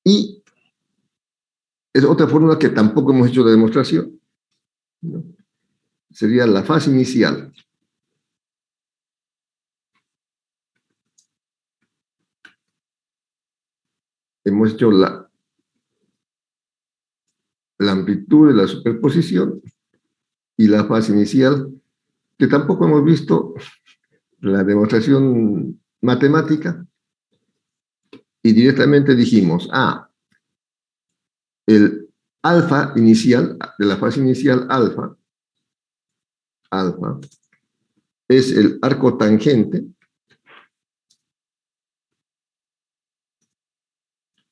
Y es otra fórmula que tampoco hemos hecho de demostración, ¿no? Sería la fase inicial. Hemos hecho la amplitud de la superposición y la fase inicial, que tampoco hemos visto la demostración matemática y directamente dijimos, el alfa inicial, de la fase inicial alfa, es el arco tangente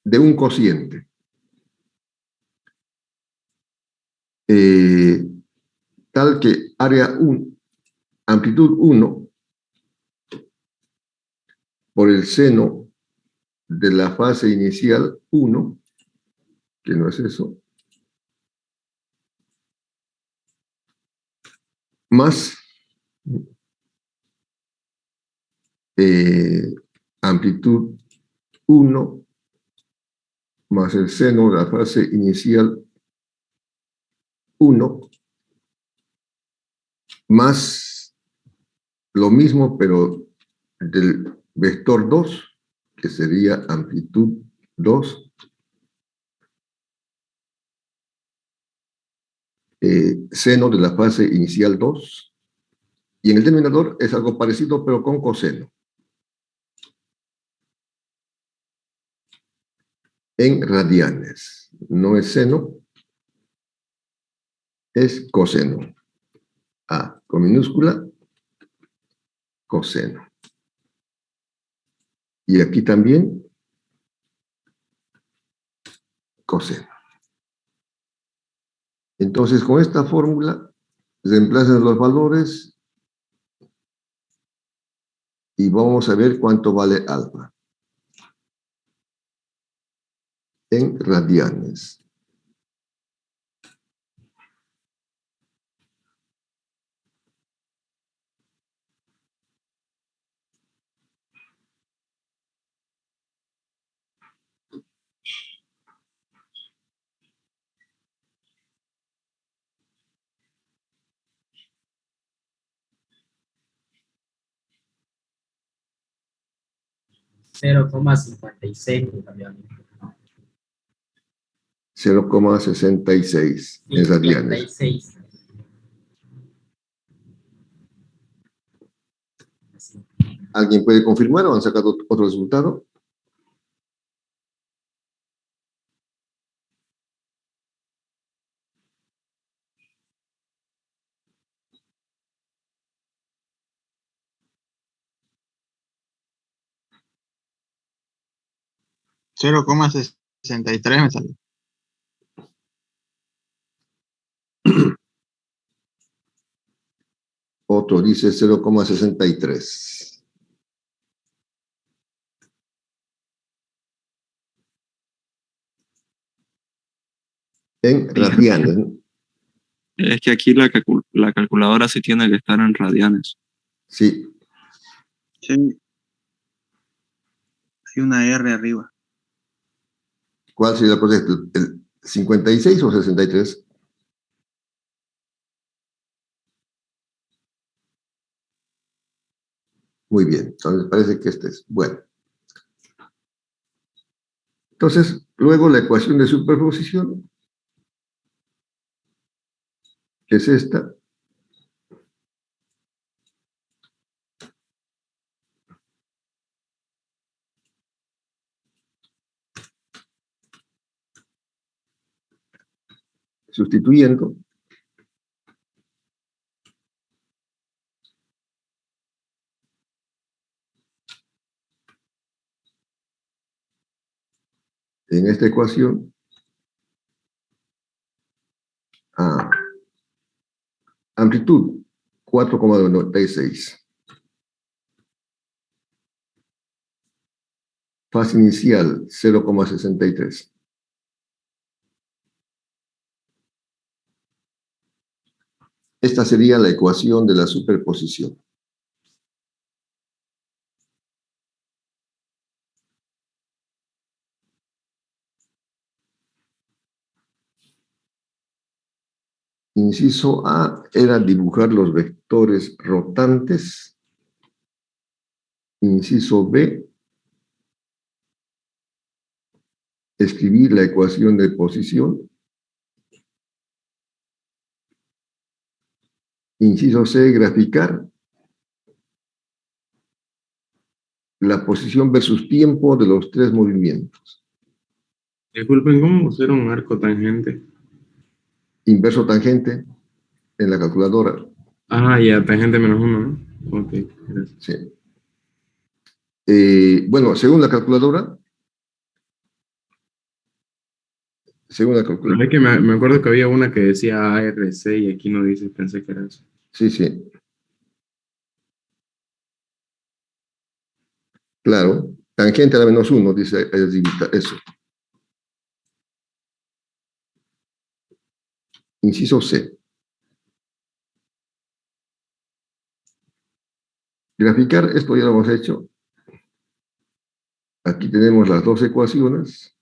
de un cociente. Tal que área 1, amplitud 1, por el seno de la fase inicial 1, que no es eso, más amplitud 1 más el seno de la fase inicial 1 más lo mismo pero del vector 2, que sería amplitud 2, seno de la fase inicial 2, y en el denominador es algo parecido pero con coseno. En radianes, no es seno, es coseno. A con minúscula, coseno. Y aquí también, coseno. Entonces, con esta fórmula, reemplazan los valores y vamos a ver cuánto vale alfa. En radianes. $0,66 en radianes. 56. ¿Alguien puede confirmar o han sacado otro resultado? $0,63 me salió. Otro dice 0,63. En radianes, ¿no? Es que aquí la calculadora sí tiene que estar en radianes. Sí. Sí. Hay una R arriba. ¿Cuál sería el proyecto? ¿El 56 o 63? Muy bien, entonces parece que este es. Bueno. Entonces, luego la ecuación de superposición, que es esta. Sustituyendo. En esta ecuación, amplitud 4,96. Fase inicial 0,63. Esta sería la ecuación de la superposición. Inciso A era dibujar los vectores rotantes. Inciso B, escribir la ecuación de posición. Inciso C, graficar. la posición versus tiempo de los tres movimientos. Disculpen, ¿cómo pusieron un arco tangente? Inverso tangente en la calculadora. Ah, ya, tangente menos uno, ¿no? Ok, gracias. Sí. Bueno, según la calculadora, Pero es que me acuerdo que había una que decía ARC y aquí no dice, pensé que era eso. sí, sí. Claro, tangente a la menos 1, dice eso. Inciso C. Graficar, esto ya lo hemos hecho. Aquí tenemos las dos ecuaciones.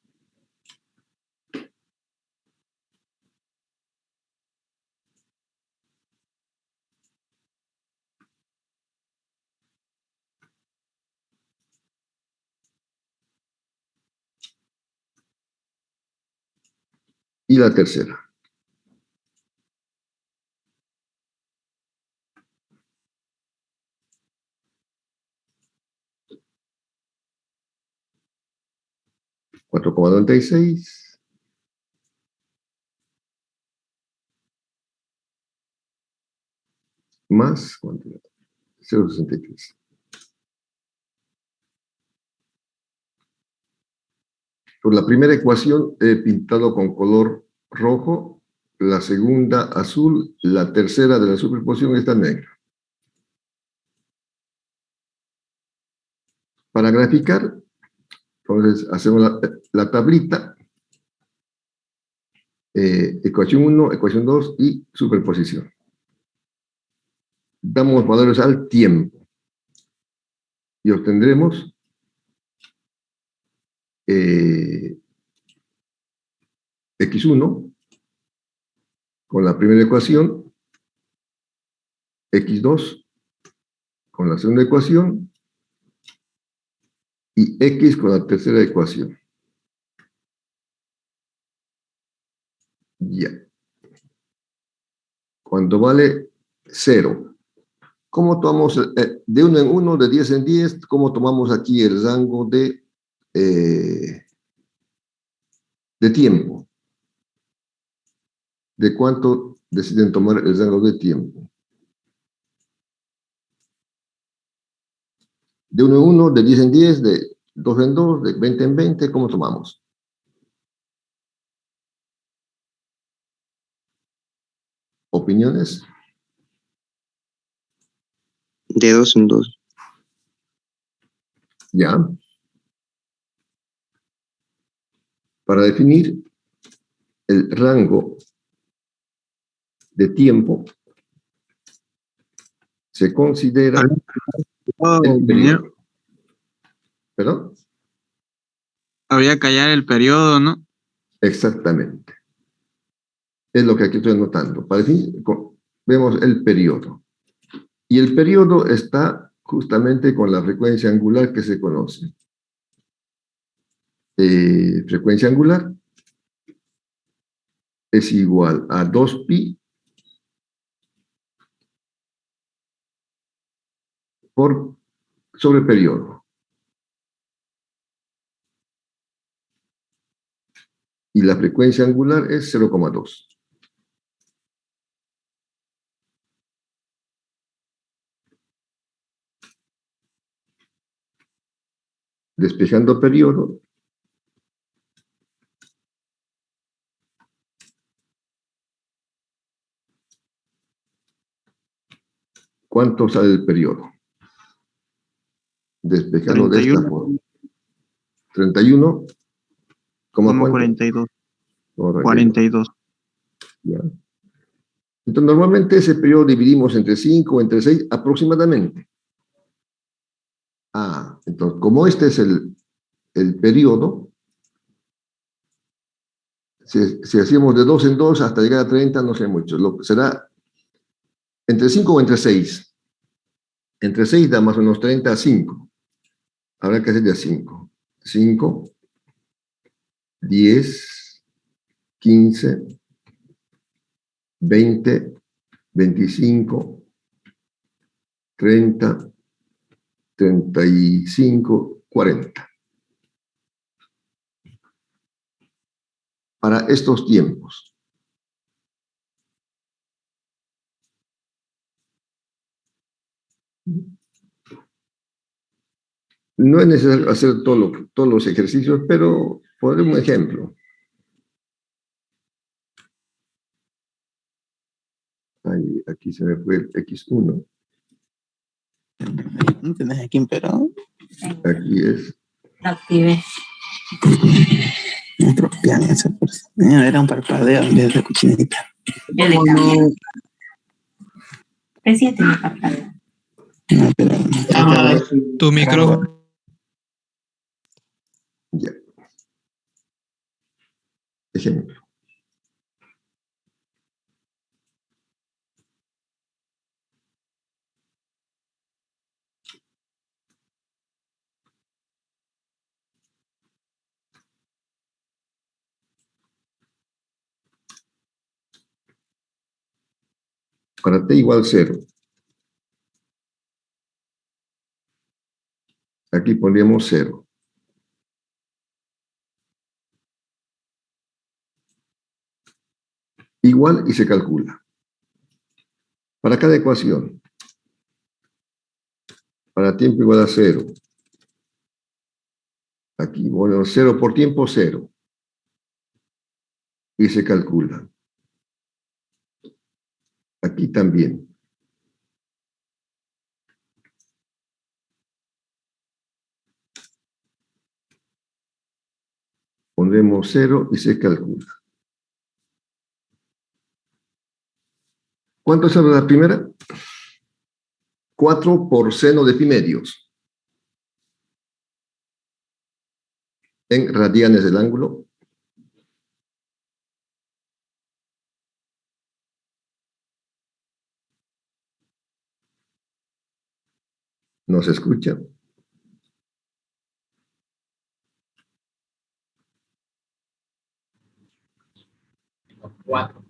Y la tercera. $4,96 más, ¿cuánto era? 0,63. Por la primera ecuación he pintado con color rojo, la segunda azul, la tercera de la superposición está negra. Para graficar, entonces hacemos la tablita, ecuación 1, ecuación 2 y superposición. Damos valores al tiempo y obtendremos x1 con la primera ecuación, x2 con la segunda ecuación y x con la tercera ecuación. Ya. Cuando vale 0. ¿Cómo tomamos de 1 en 1, de 10 en 10? ¿Cómo tomamos aquí el rango de tiempo? ¿De cuánto deciden tomar el rango de tiempo? De 1 en 1, de 10 en 10, de 2 en 2, de 20 en 20, ¿cómo tomamos? ¿Opiniones? De 2 en 2. Ya. Para definir el rango de tiempo, se considera el periodo. ¿Perdón? Habría que hallar el periodo, ¿no? Exactamente. Es lo que aquí estoy anotando. Para definir, vemos el periodo. Y el periodo está justamente con la frecuencia angular que se conoce. Frecuencia angular es igual a 2pi sobre periodo. Y la frecuencia angular es 0,2. Despejando periodo, ¿cuánto sale el periodo? Despejando 31. De esta forma. 31, ¿cómo 42. 42. ¿Ya? Entonces, normalmente ese periodo dividimos entre 5 o entre 6 aproximadamente. Entonces, como este es el periodo, si hacemos de 2 en 2 hasta llegar a 30, no sé mucho. Será entre 5 o entre 6. Entre 6 da más o menos 30 a 5. Habrá que hacer de a 5. 5, 10, 15, 20, 25, 30, 35, 40. Para estos tiempos. No es necesario hacer todos los ejercicios, pero por un ejemplo. Ahí, aquí se me fue el X1. ¿No tenés aquí empeorado? Aquí es. Lo activé. No tropean esa persona. Era un parpadeo en vez de cochinita. Ya le cambié. Presidente me parpadeo. No, pero... Tu micrófono. Ya. Ejemplo. Para t igual 0. Aquí pondríamos 0. Igual y se calcula. Para cada ecuación. Para tiempo igual a 0. Aquí, bueno, 0 por tiempo, 0. Y se calcula. Aquí también. Pondremos 0 y se calcula. ¿Cuánto es la primera? 4 por seno de pi medios. En radianes del ángulo. ¿No se escucha? Cuatro.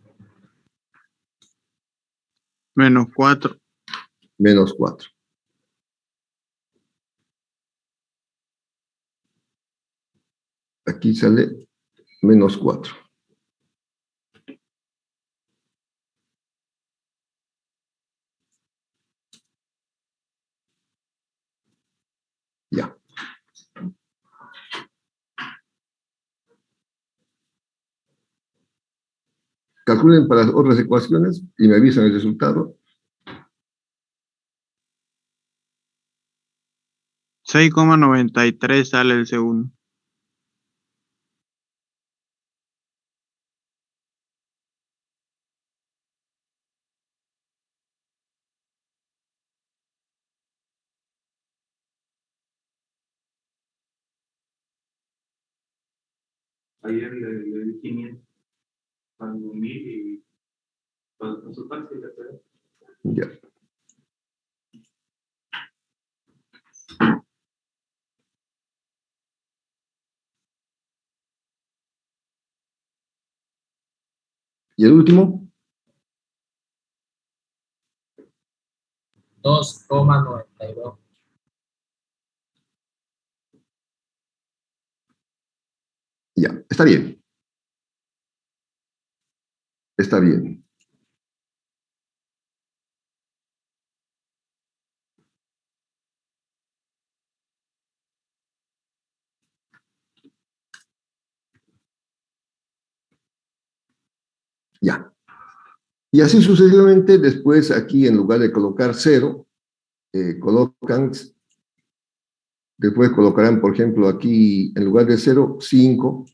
Menos 4. Menos 4. Aquí sale menos 4. Ya. Calculen para las otras ecuaciones y me avisan el resultado. 6,93 sale el segundo. Ayer le di 500 para 1000 y para consultar si le puede. Ya. ¿Y el último? 2,92. Ya, está bien. Está bien. Ya. Y así sucesivamente, después aquí en lugar de colocar 0, colocan, después colocarán, por ejemplo, aquí en lugar de 0, 5,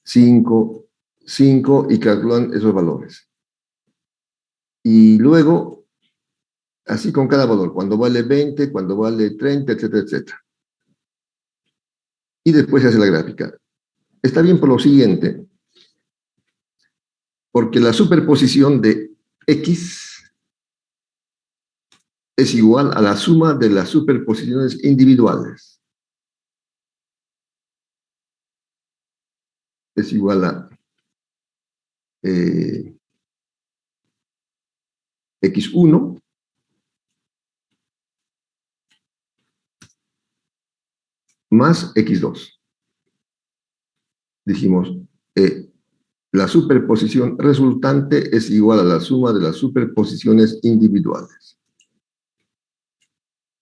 5, 5 y calculan esos valores. Y luego, así con cada valor, cuando vale 20, cuando vale 30, etcétera, etcétera. Y después se hace la gráfica. Está bien por lo siguiente, porque la superposición de X es igual a la suma de las superposiciones individuales. Es igual a X1 más x2. Dijimos, la superposición resultante es igual a la suma de las superposiciones individuales.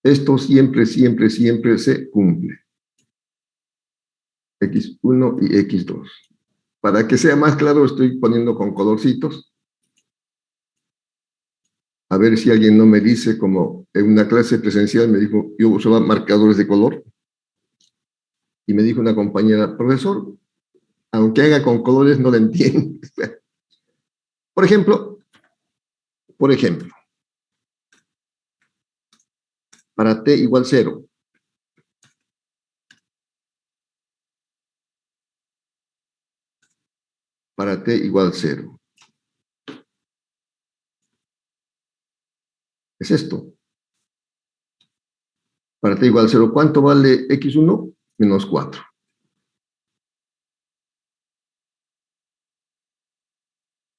Esto siempre, siempre, siempre se cumple. X1 y X2. Para que sea más claro, estoy poniendo con colorcitos. A ver si alguien no me dice, como en una clase presencial me dijo, yo usaba marcadores de color. Y me dijo una compañera, profesor, aunque haga con colores no lo entiendo. Por ejemplo, para t igual 0. Para t igual 0. Es esto. Para t igual 0, ¿cuánto vale x1? Menos 4.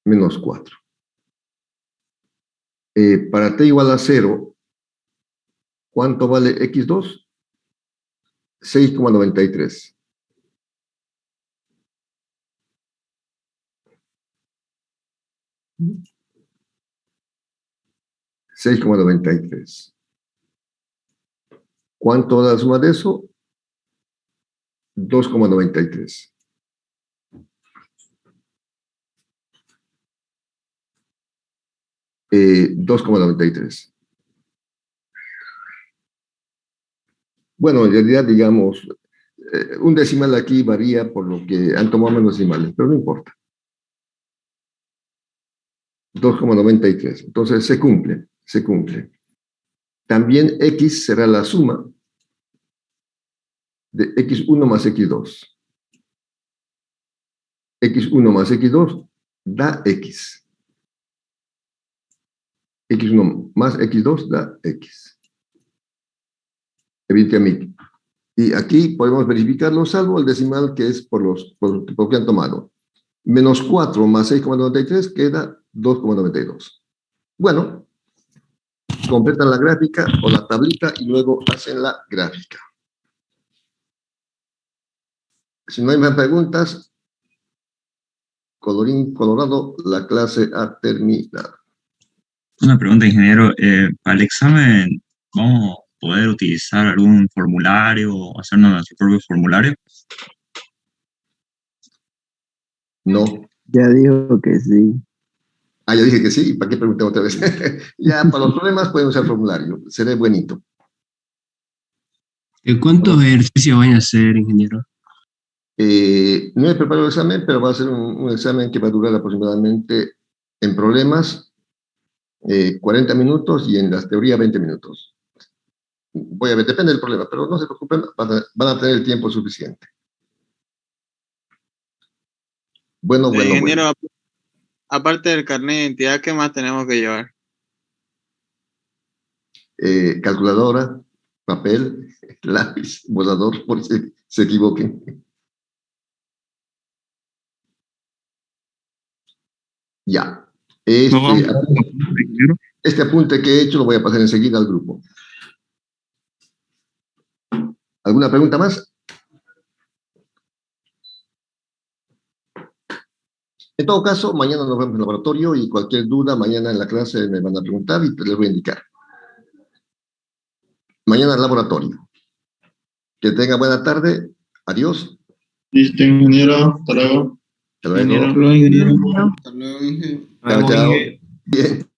Menos 4. Para t igual a 0, ¿cuánto vale x2? 6,93. $6,93. ¿Cuánto da la suma de eso? 2,93. $2,93. Bueno, en realidad, digamos, un decimal aquí varía por lo que han tomado menos decimales, pero no importa. 2,93. Entonces se cumple, se cumple. También x será la suma de x1 más x2. x1 más x2 da x. x1 más x2 da x. Evidentemente. Y aquí podemos verificarlo, salvo el decimal que es por que han tomado. Menos 4 más 6,93 queda 2,92. Bueno, completan la gráfica o la tablita y luego hacen la gráfica. Si no hay más preguntas, colorín colorado, la clase ha terminado. Una pregunta, ingeniero. Para el examen, ¿vamos a poder utilizar algún formulario o hacernos nuestro propio formulario? No. Ya dijo que sí. Ah, ya dije que sí, ¿para qué pregunté otra vez? Ya, para los problemas pueden usar formulario, seré buenito. ¿Cuántos ejercicios van a hacer, ingeniero? No he preparado el examen, pero va a ser un examen que va a durar aproximadamente en problemas 40 minutos y en las teorías 20 minutos. Voy a ver, depende del problema, pero no se preocupen, van a tener el tiempo suficiente. Bueno. Ingeniero, aparte del carnet de identidad, ¿qué más tenemos que llevar? Calculadora, papel, lápiz, borrador, por si se equivoquen. Ya. Este apunte que he hecho lo voy a pasar enseguida al grupo. ¿Alguna pregunta más? En todo caso, mañana nos vemos en el laboratorio y cualquier duda, mañana en la clase me van a preguntar y les voy a indicar. Mañana al laboratorio. Que tenga buena tarde. Adiós. Listo, ingeniero. Hasta luego. Hasta luego. Ingeniero. Chao, chao. Bien.